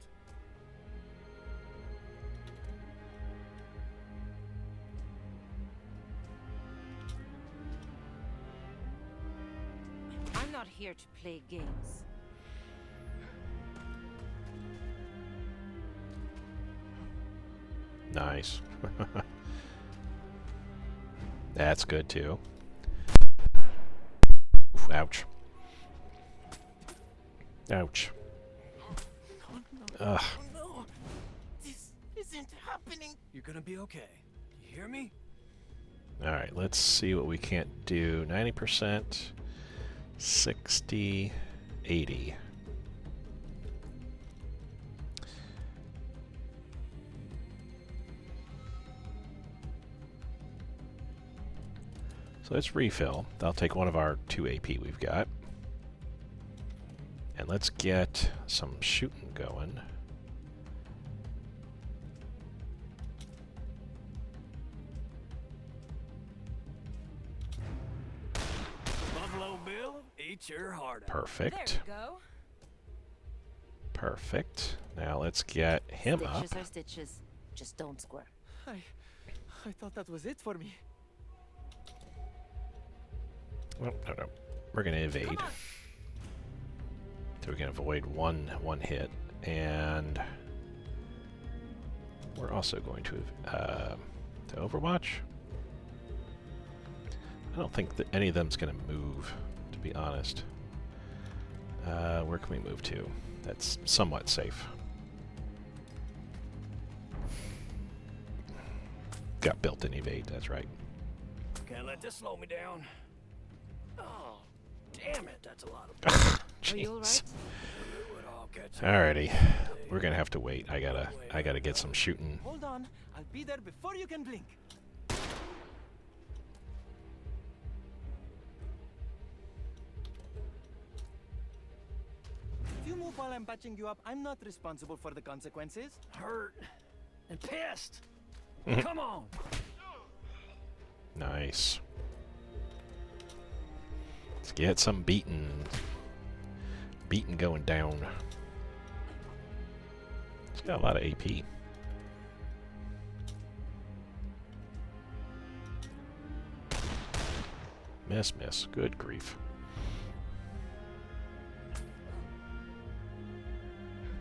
I'm not here to play games. Nice. That's good too. Oof, ouch. Ouch. Ugh. No, this isn't happening. You're gonna be okay. You hear me? Alright, let's see what we can't do. 90%, 60, 80. So let's refill. That'll take one of our 2 AP we've got. And let's get some shooting going. Buffalo Bill, eat your heart out. Perfect. There we go. Perfect. Now let's get him up. Stitches are stitches. Just don't squirm. I thought that was it for me. Oh, no. We're going to evade. Come on. So we can avoid one hit. And we're also going to Overwatch. I don't think that any of them's going to move, to be honest. Where can we move to? That's somewhat safe. Got built-in evade, that's right. Can't let this slow me down. Oh, damn it, that's a lot of Are you all right? it would all catch up. Alrighty. We're gonna have to wait. I gotta get some shooting. Hold on, I'll be there before you can blink. If you move while I'm patching you up, I'm not responsible for the consequences. Hurt and pissed. Come on. Nice. Let's get some beating going down. It's got a lot of AP. Miss. Good grief.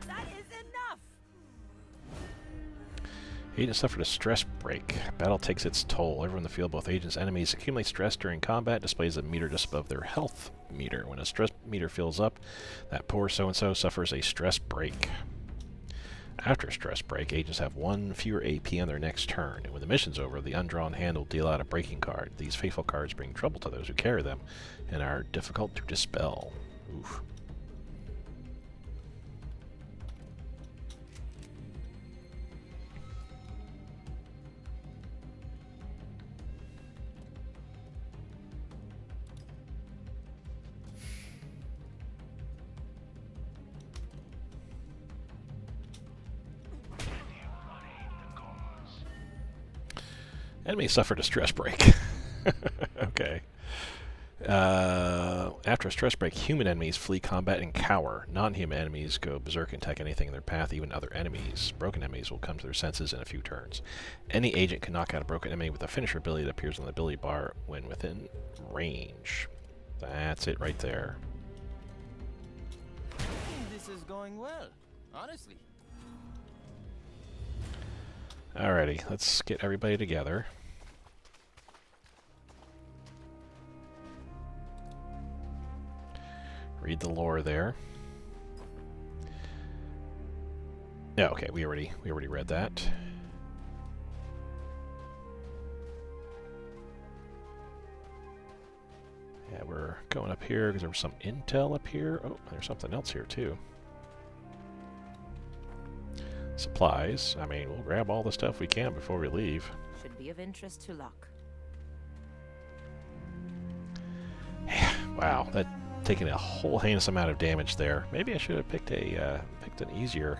That is enough! Agent suffered a stress break. Battle takes its toll. Everyone in the field, both agents and enemies, accumulate stress during combat, displays a meter just above their health meter. When a stress meter fills up, that poor so-and-so suffers a stress break. After a stress break, agents have 1 fewer AP on their next turn, and when the mission's over, the undrawn hand will deal out a breaking card. These faithful cards bring trouble to those who carry them, and are difficult to dispel. Oof. Enemy suffered a stress break. Okay. After a stress break, human enemies flee combat and cower. Non-human enemies go berserk and attack anything in their path, even other enemies. Broken enemies will come to their senses in a few turns. Any agent can knock out a broken enemy with a finisher ability that appears on the ability bar when within range. That's it right there. This is going well, honestly. Alrighty, let's get everybody together. Read the lore there. Yeah, okay, we already read that. Yeah, we're going up here because there was some intel up here. Oh, there's something else here too. Supplies. I mean, we'll grab all the stuff we can before we leave. Should be of interest to Locke. Wow, that taking a whole heinous amount of damage there. Maybe I should have picked an easier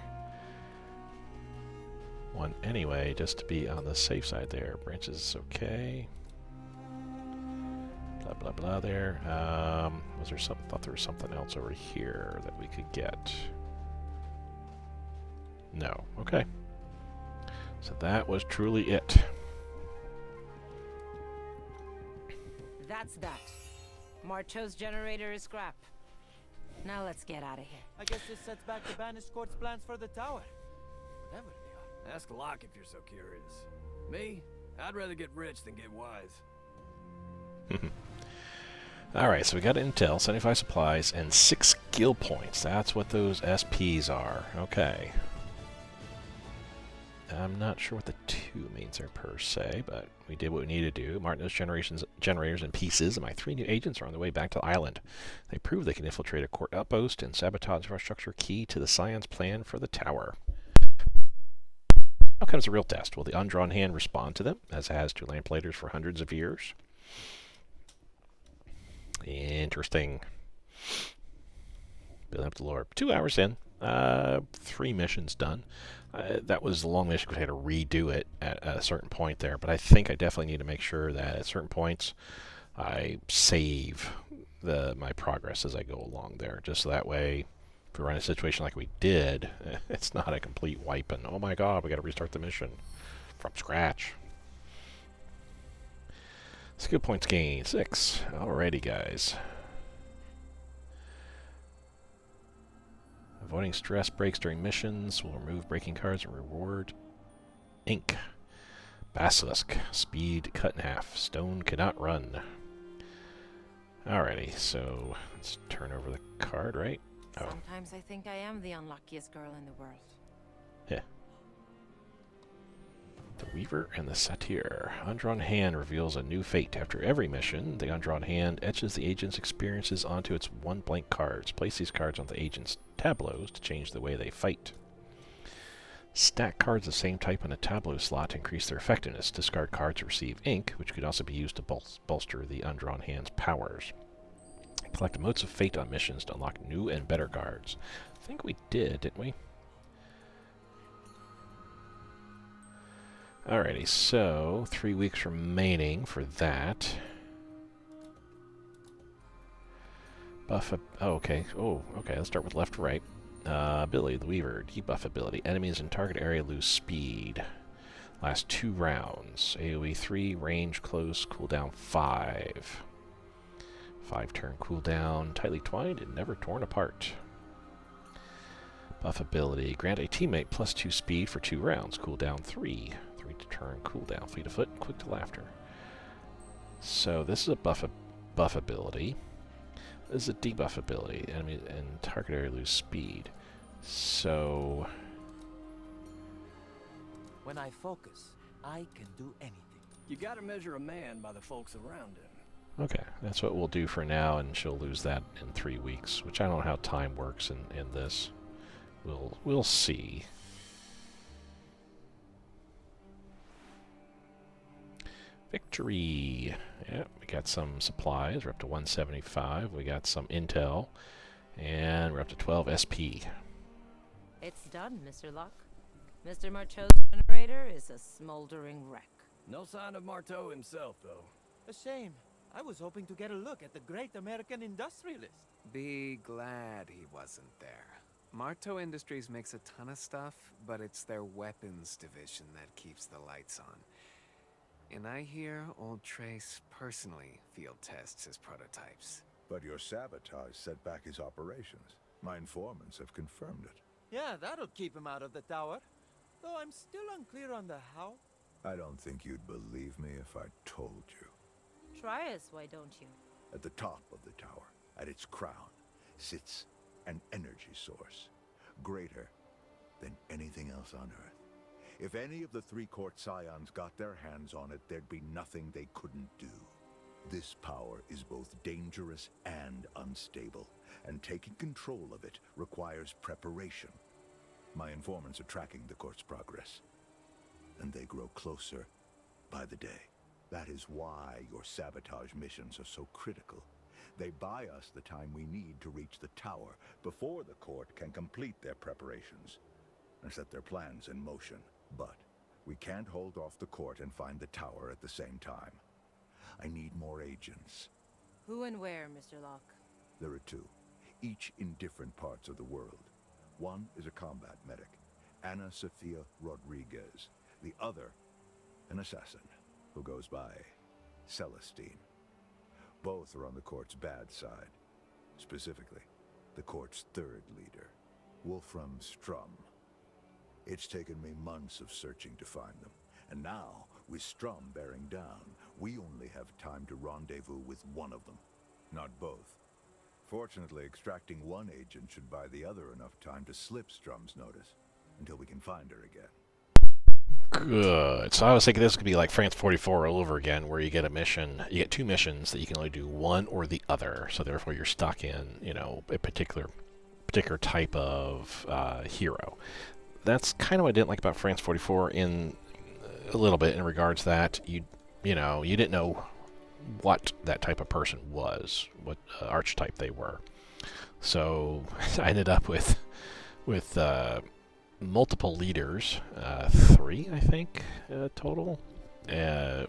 one anyway, just to be on the safe side there. Branches, okay. Blah blah blah. There. Was there something? Thought there was something else over here that we could get. No. Okay. So that was truly it. That's that. Marcho's generator is scrap. Now let's get out of here. I guess this sets back the Banished Court's plans for the tower. Whatever they are. Ask Locke if you're so curious. Me? I'd rather get rich than get wise. Alright, so we got intel, 75 supplies, and 6 skill points. That's what those SPs are. Okay. I'm not sure what the 2 means there per se, but we did what we needed to do. Marked those generators in pieces, and my 3 new agents are on their way back to the island. They prove they can infiltrate a court outpost and sabotage infrastructure key to the Scion's plan for the tower. Now comes the real test. Will the undrawn hand respond to them, as it has to Lamplighters for hundreds of years? Interesting. Building up the lore. 2 hours in. 3 missions done. That was a long mission because I had to redo it at a certain point there. But I think I definitely need to make sure that at certain points I save my progress as I go along there. Just so that way, if we run a situation like we did, it's not a complete wipe and, oh my god, we got to restart the mission from scratch. Skill points gained, 6. Alrighty, guys. Avoiding stress breaks during missions will remove breaking cards and reward ink. Basilisk. Speed cut in half. Stone cannot run. Alrighty, so let's turn over the card, right? Oh. Sometimes I think I am the unluckiest girl in the world. Yeah. The Weaver and the Satyr. Undrawn hand reveals a new fate. After every mission, the undrawn hand etches the agent's experiences onto its 1 blank cards. Place these cards on the agent's tableaus to change the way they fight. Stack cards of the same type on a tableau slot to increase their effectiveness. Discard cards to receive ink, which could also be used to bolster the undrawn hand's powers. Collect emotes of fate on missions to unlock new and better cards. I think we did, didn't we? Alrighty, so 3 weeks remaining for that. Buff. Okay. Oh, okay. Let's start with left to right. Ability, the Weaver. Debuff ability. Enemies in target area lose speed. Last 2 rounds. AoE 3, range, close, cooldown 5. 5-turn cooldown. Tightly twined and never torn apart. Buff ability. Grant a teammate plus 2 speed for 2 rounds. Cooldown 3. 3-turn cooldown. Fleet of foot, quick to laughter. So this is a buff ability. This is a debuff ability. Enemy and target area lose speed. So When I focus, I can do anything. You gotta measure a man by the folks around him. Okay, that's what we'll do for now, and she'll lose that in 3 weeks, which I don't know how time works in this. We'll see. Victory! Yeah, we got some supplies. We're up to 175. We got some intel, and we're up to 12 SP. It's done, Mr. Locke. Mr. Marteau's generator is a smoldering wreck. No sign of Marteau himself, though. A shame. I was hoping to get a look at the great American industrialist. Be glad he wasn't there. Marteau Industries makes a ton of stuff, but it's their weapons division that keeps the lights on. And I hear old Trace personally field tests his prototypes. But your sabotage set back his operations. My informants have confirmed it. Yeah, that'll keep him out of the tower. Though I'm still unclear on the how. I don't think you'd believe me if I told you. Try us, why don't you? At the top of the tower, at its crown, sits an energy source, greater than anything else on Earth. If any of the three-court scions got their hands on it, there'd be nothing they couldn't do. This power is both dangerous and unstable, and taking control of it requires preparation. My informants are tracking the court's progress, and they grow closer by the day. That is why your sabotage missions are so critical. They buy us the time we need to reach the tower before the court can complete their preparations and set their plans in motion. But we can't hold off the court and find the tower at the same time. I need more agents. Who and where, Mr. Locke? There are two, each in different parts of the world. One is a combat medic, Ana Sofia Rodriguez. The other, an assassin, who goes by Celestine. Both are on the court's bad side. Specifically, the court's third leader, Wolfram Strum. It's taken me months of searching to find them. And now, with Strum bearing down, we only have time to rendezvous with one of them, not both. Fortunately, extracting one agent should buy the other enough time to slip Strum's notice, until we can find her again. Good. So I was thinking this could be like France 44 all over again, where you get a mission, you get 2 missions that you can only do one or the other. So therefore, you're stuck in, a particular type of hero. That's kind of what I didn't like about France 44 in a little bit in regards to that you didn't know what that type of person was, what archetype they were. So I ended up with multiple leaders, 3 I think total. I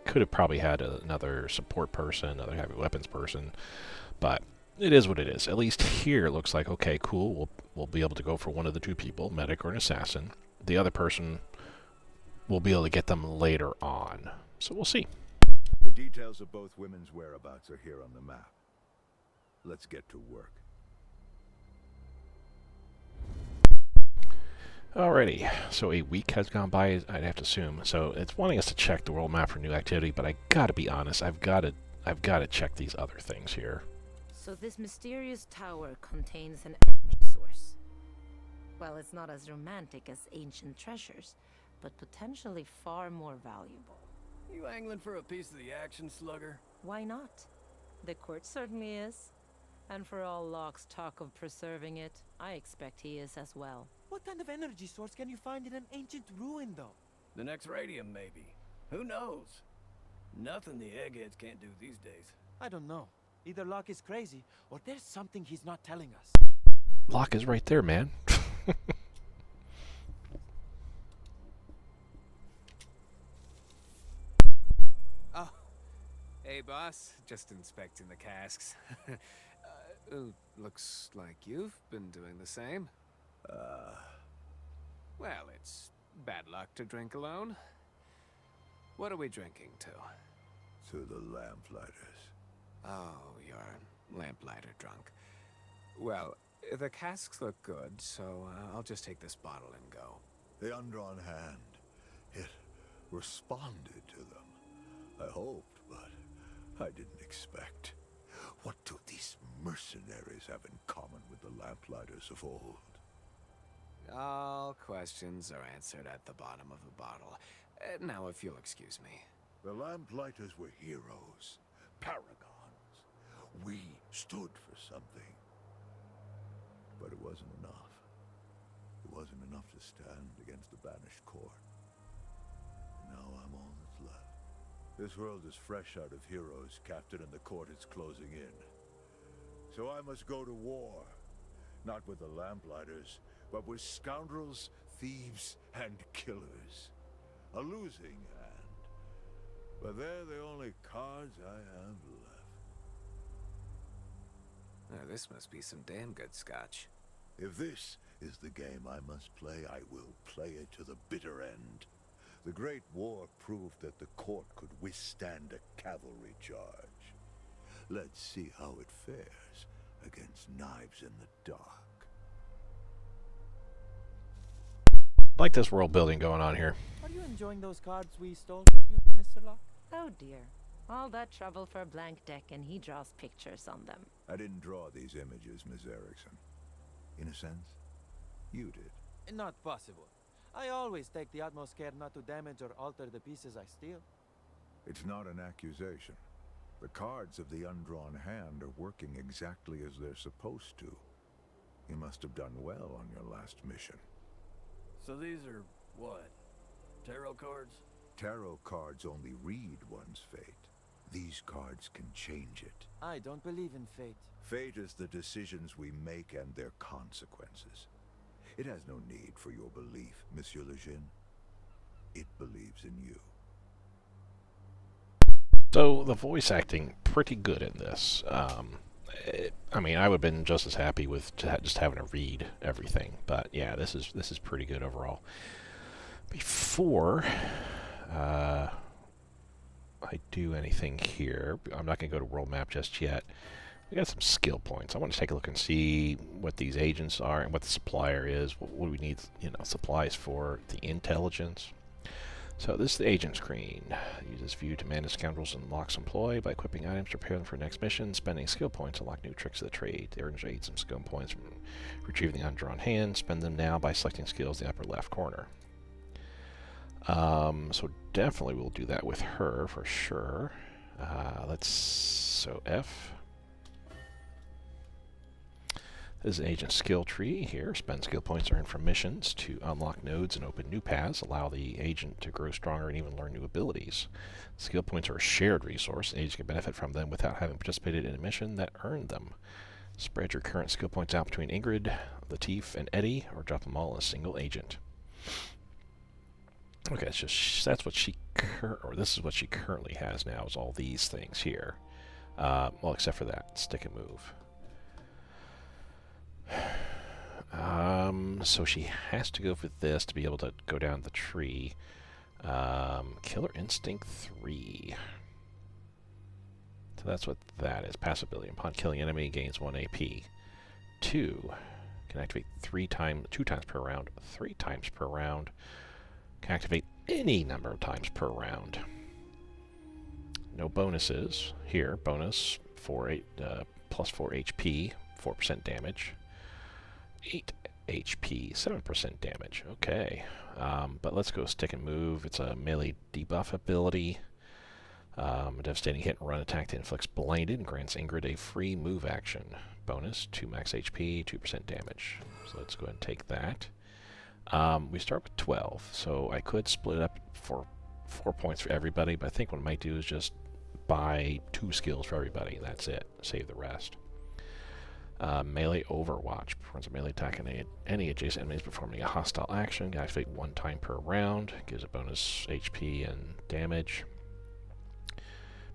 could have probably had another support person, another heavy weapons person, but it is what it is. At least here it looks like, okay, cool, we'll be able to go for one of the 2 people, medic or an assassin. The other person, we'll be able to get them later on. So we'll see. The details of both women's whereabouts are here on the map. Let's get to work. Alrighty, so a week has gone by, I'd have to assume. So it's wanting us to check the world map for new activity, but I gotta be honest, I've gotta check these other things here. So this mysterious tower contains an energy source. Well, it's not as romantic as ancient treasures, but potentially far more valuable. You angling for a piece of the action, slugger? Why not? The court certainly is. And for all Locke's talk of preserving it, I expect he is as well. What kind of energy source can you find in an ancient ruin, though? The next radium, maybe. Who knows? Nothing the eggheads can't do these days. I don't know. Either Locke is crazy, or there's something he's not telling us. Locke is right there, man. Oh, hey boss, just inspecting the casks. Looks like you've been doing the same. Well, it's bad luck to drink alone. What are we drinking to? To the Lamplighter's. Oh, you're Lamplighter drunk. Well, the casks look good, so I'll just take this bottle and go. The undrawn hand. It responded to them. I hoped, but I didn't expect. What do these mercenaries have in common with the Lamplighters of old? All questions are answered at the bottom of the bottle. Now, if you'll excuse me. The Lamplighters were heroes, paragons. We stood for something. But it wasn't enough. It wasn't enough to stand against the banished court. Now I'm all that's left. This world is fresh out of heroes, Captain, and the court is closing in. So I must go to war. Not with the Lamplighters, but with scoundrels, thieves, and killers. A losing hand. But they're the only cards I have left. This must be some damn good scotch. If this is the game I must play, I will play it to the bitter end. The Great War proved that the court could withstand a cavalry charge. Let's see how it fares against knives in the dark. I like this world building going on here. Are you enjoying those cards we stole from you, Mr. Locke? Oh dear. All that trouble for a blank deck and he draws pictures on them. I didn't draw these images, Miss Erickson. In a sense, you did. Not possible. I always take the utmost care not to damage or alter the pieces I steal. It's not an accusation. The cards of the undrawn hand are working exactly as they're supposed to. You must have done well on your last mission. So these are what? Tarot cards? Tarot cards only read one's fate. These cards can change it. I don't believe in fate. Fate is the decisions we make and their consequences. It has no need for your belief, Monsieur Lejeune. It believes in you. So the voice acting pretty good in this. I mean, I would have been just as happy with just having to read everything, but yeah, this is pretty good overall. Before I do anything here, I'm not going to go to world map just yet. We got some skill points. I want to take a look and see what these agents are and what the supplier is. What do we need, supplies for? The intelligence. So this is the agent screen. Use this view to manage scoundrels and Locke's employ by equipping items to prepare them for next mission, spending skill points to unlock new tricks of the trade. They earn some skill points from retrieving the undrawn hand. Spend them now by selecting skills in the upper left corner. So definitely we'll do that with her for sure. So F. This is an agent skill tree here. Spend skill points earned from missions to unlock nodes and open new paths. Allow the agent to grow stronger and even learn new abilities. Skill points are a shared resource. Agents can benefit from them without having participated in a mission that earned them. Spread your current skill points out between Ingrid, Latif, and Eddie, or drop them all in a single agent. Okay, it's just that's what she this is what she currently has now. Is all these things here. Well, except for that stick and move. So she has to go for this to be able to go down the tree. Killer Instinct 3. So that's what that is. Passive ability. Upon killing enemy, gains 1 AP. 2. Can activate 2 times per round. 3 times per round. Can activate any number of times per round. No bonuses. Here, bonus plus 4 HP, 4% damage. 8 HP, 7% damage. Okay. But let's go stick and move. It's a melee debuff ability. A devastating hit and run attack that inflicts blinded and grants Ingrid a free move action. Bonus, 2 max HP, 2% damage. So let's go ahead and take that. We start with 12, so I could split it up for 4 points for everybody, but I think what I might do is just buy 2 skills for everybody. That's it. Save the rest. Melee Overwatch. Performs a melee attack on any adjacent enemies performing a hostile action. Can activate 1 time per round. Gives a bonus HP and damage.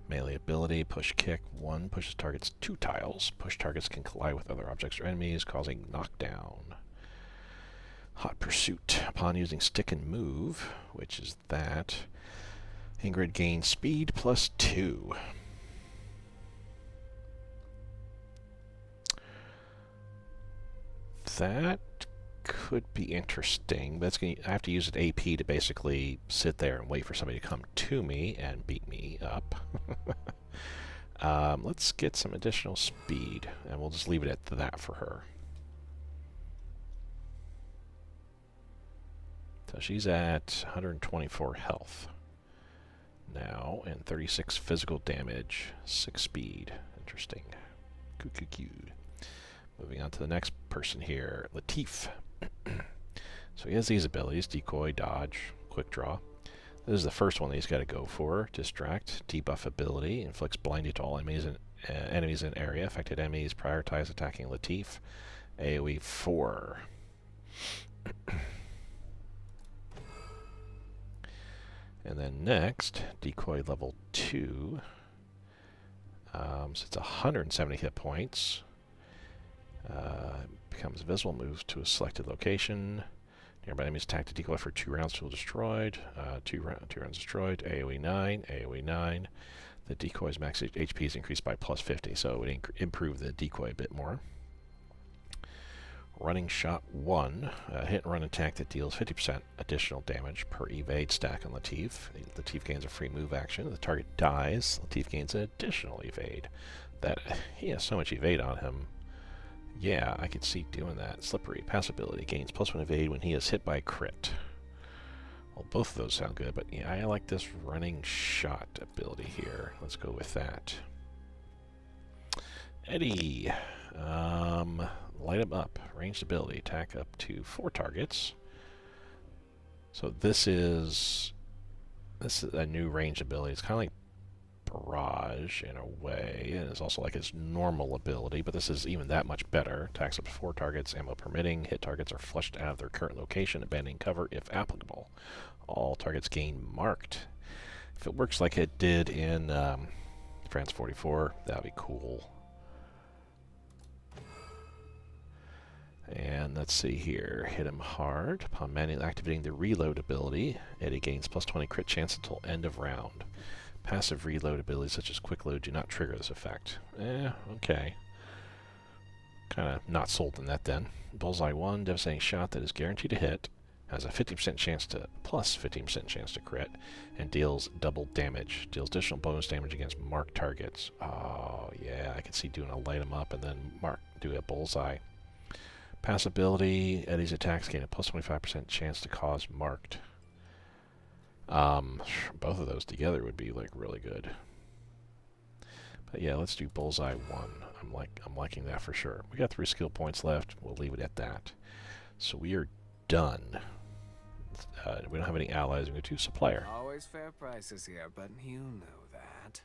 Melee ability. Push Kick. 1 pushes targets 2 tiles. Push targets can collide with other objects or enemies, causing knockdown. Hot Pursuit. Upon using stick and move, which is that, Ingrid gains speed plus 2. That could be interesting, but I have to use an AP to basically sit there and wait for somebody to come to me and beat me up. Let's get some additional speed, and we'll just leave it at that for her. So she's at 124 health now, and 36 physical damage, 6 speed. Interesting. Cute. Moving on to the next person here, Latif. So he has these abilities: decoy, dodge, quick draw. This is the first one that he's got to go for. Distract, debuff ability, inflicts blinding to all enemies in area. Affected enemies prioritize attacking Latif. AoE 4. And then next, decoy level 2. So it's 170 hit points. Becomes visible, moves to a selected location. Nearby enemies attack the decoy for 2 rounds till destroyed. 2 rounds destroyed. AoE 9. AoE 9. The decoy's max HP is increased by plus 50, so it would improve the decoy a bit more. Running shot 1. Hit and run attack that deals 50% additional damage per evade stack on Latif. Latif gains a free move action. The target dies. Latif gains an additional evade. He has so much evade on him. Yeah, I could see doing that. Slippery. Pass ability. Gains +1 evade when he is hit by crit. Well, both of those sound good, but yeah, I like this running shot ability here. Let's go with that. Eddie. Light him up. Ranged ability. Attack up to 4 targets. So this is a new ranged ability. It's kind of like Barrage in a way, and it's also like his normal ability, but this is even that much better. Attacks up to 4 targets, ammo permitting. Hit targets are flushed out of their current location, abandoning cover if applicable. All targets gain marked. If it works like it did in France 44, that would be cool. And let's see here. Hit him hard. Upon manually activating the reload ability, Eddie gains +20 crit chance until end of round. Passive reload abilities such as quick load do not trigger this effect. Okay. Kind of not sold on that then. Bullseye 1, devastating shot that is guaranteed to hit, has a 50% chance to +15% chance to crit, and deals double damage. Deals additional bonus damage against marked targets. Oh yeah, I can see doing a light 'em up and then do a bullseye. Pass ability, Eddie's attacks gain a +25% chance to cause marked. Both of those together would be like really good. But yeah, let's do bullseye 1. I'm liking that for sure. We got 3 skill points left. We'll leave it at that. So we are done. We don't have any allies. We go to supplier. Always fair prices here, but you know that.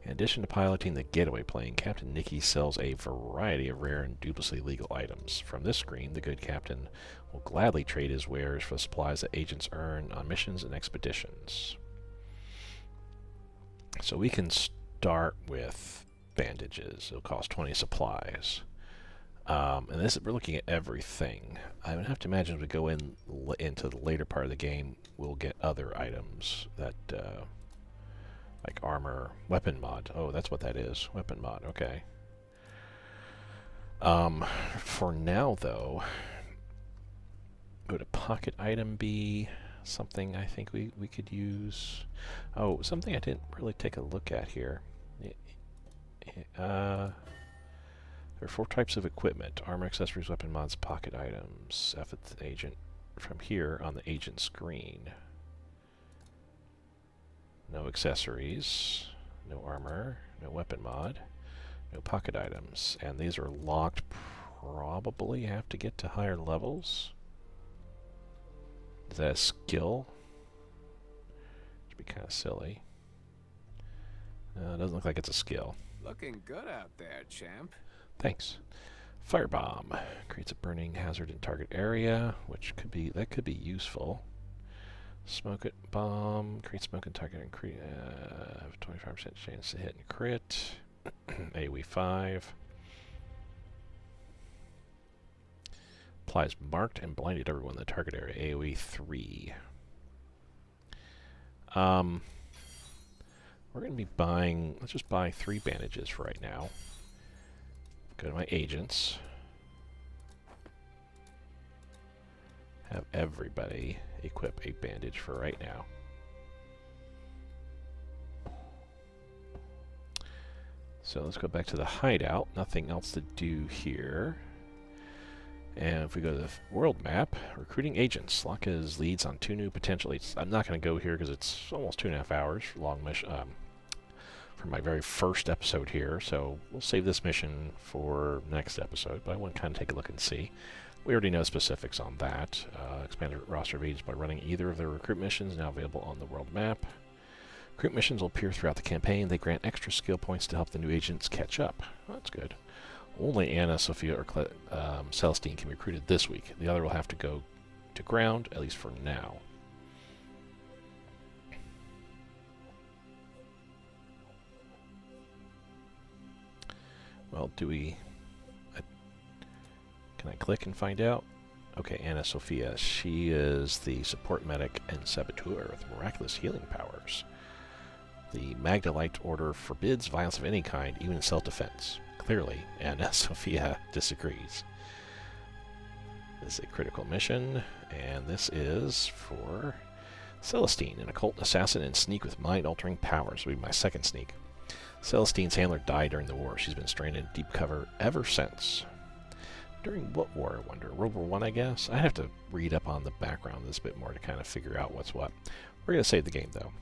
In addition to piloting the getaway plane, Captain Nicky sells a variety of rare and dubiously legal items. From this screen, the good captain will gladly trade his wares for supplies that agents earn on missions and expeditions. So we can start with bandages. It'll cost 20 supplies. And we're looking at everything. I would have to imagine as we go into the later part of the game, we'll get other items that... like armor, weapon mod. Oh, that's what that is. Weapon mod, okay. For now, though, would a pocket item be something I think we could use? Oh, something I didn't really take a look at here. There are 4 types of equipment. Armor, accessories, weapon mods, pocket items. F at the agent from here on the agent screen. No accessories, no armor, no weapon mod, no pocket items. And these are locked, probably have to get to higher levels. Is that a skill? Should be kind of silly. It doesn't look like it's a skill. Looking good out there, champ. Thanks. Firebomb creates a burning hazard in target area, which could be useful. Smoke it bomb creates smoke in target and create 25% chance to hit and crit. AoE 5. Applies marked and blinded everyone in the target area. AoE 3. We're going to be buying... Let's just buy 3 bandages for right now. Go to my agents. Have everybody equip a bandage for right now. So let's go back to the hideout. Nothing else to do here. And if we go to the world map, recruiting agents. Lock his leads on 2 new potential leads. I'm not going to go here because it's almost 2.5 hours long mission for my very first episode here. So we'll save this mission for next episode. But I want to kind of take a look and see. We already know specifics on that. Expanded roster of agents by running either of their recruit missions, now available on the world map. Recruit missions will appear throughout the campaign. They grant extra skill points to help the new agents catch up. Well, that's good. Only Anna, Sophia, or Celestine can be recruited this week. The other will have to go to ground, at least for now. Well, do we... Can I click and find out? Okay, Anna Sophia. She is the support medic and saboteur with miraculous healing powers. The Magdalite order forbids violence of any kind, even in self-defense. Clearly, Anna Sophia disagrees. This is a critical mission, and this is for Celestine, an occult assassin and sneak with mind-altering powers. Will be my second sneak. Celestine's handler died during the war. She's been stranded in deep cover ever since. During what war, I wonder? World War I, I guess? I have to read up on the background this bit more to kind of figure out what's what. We're going to save the game, though,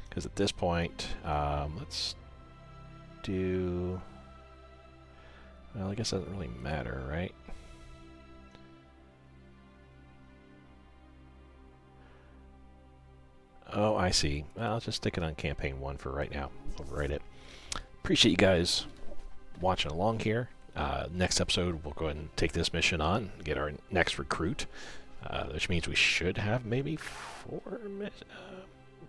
because at this point, let's do... Well, I guess it doesn't really matter, right? Oh, I see. Well, I'll just stick it on campaign 1 for right now. Overwrite it. Appreciate you guys watching along here. Next episode, we'll go ahead and take this mission on, get our next recruit, which means we should have maybe 4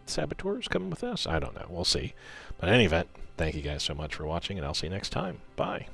saboteurs coming with us. I don't know. We'll see. But in any event, thank you guys so much for watching, and I'll see you next time. Bye.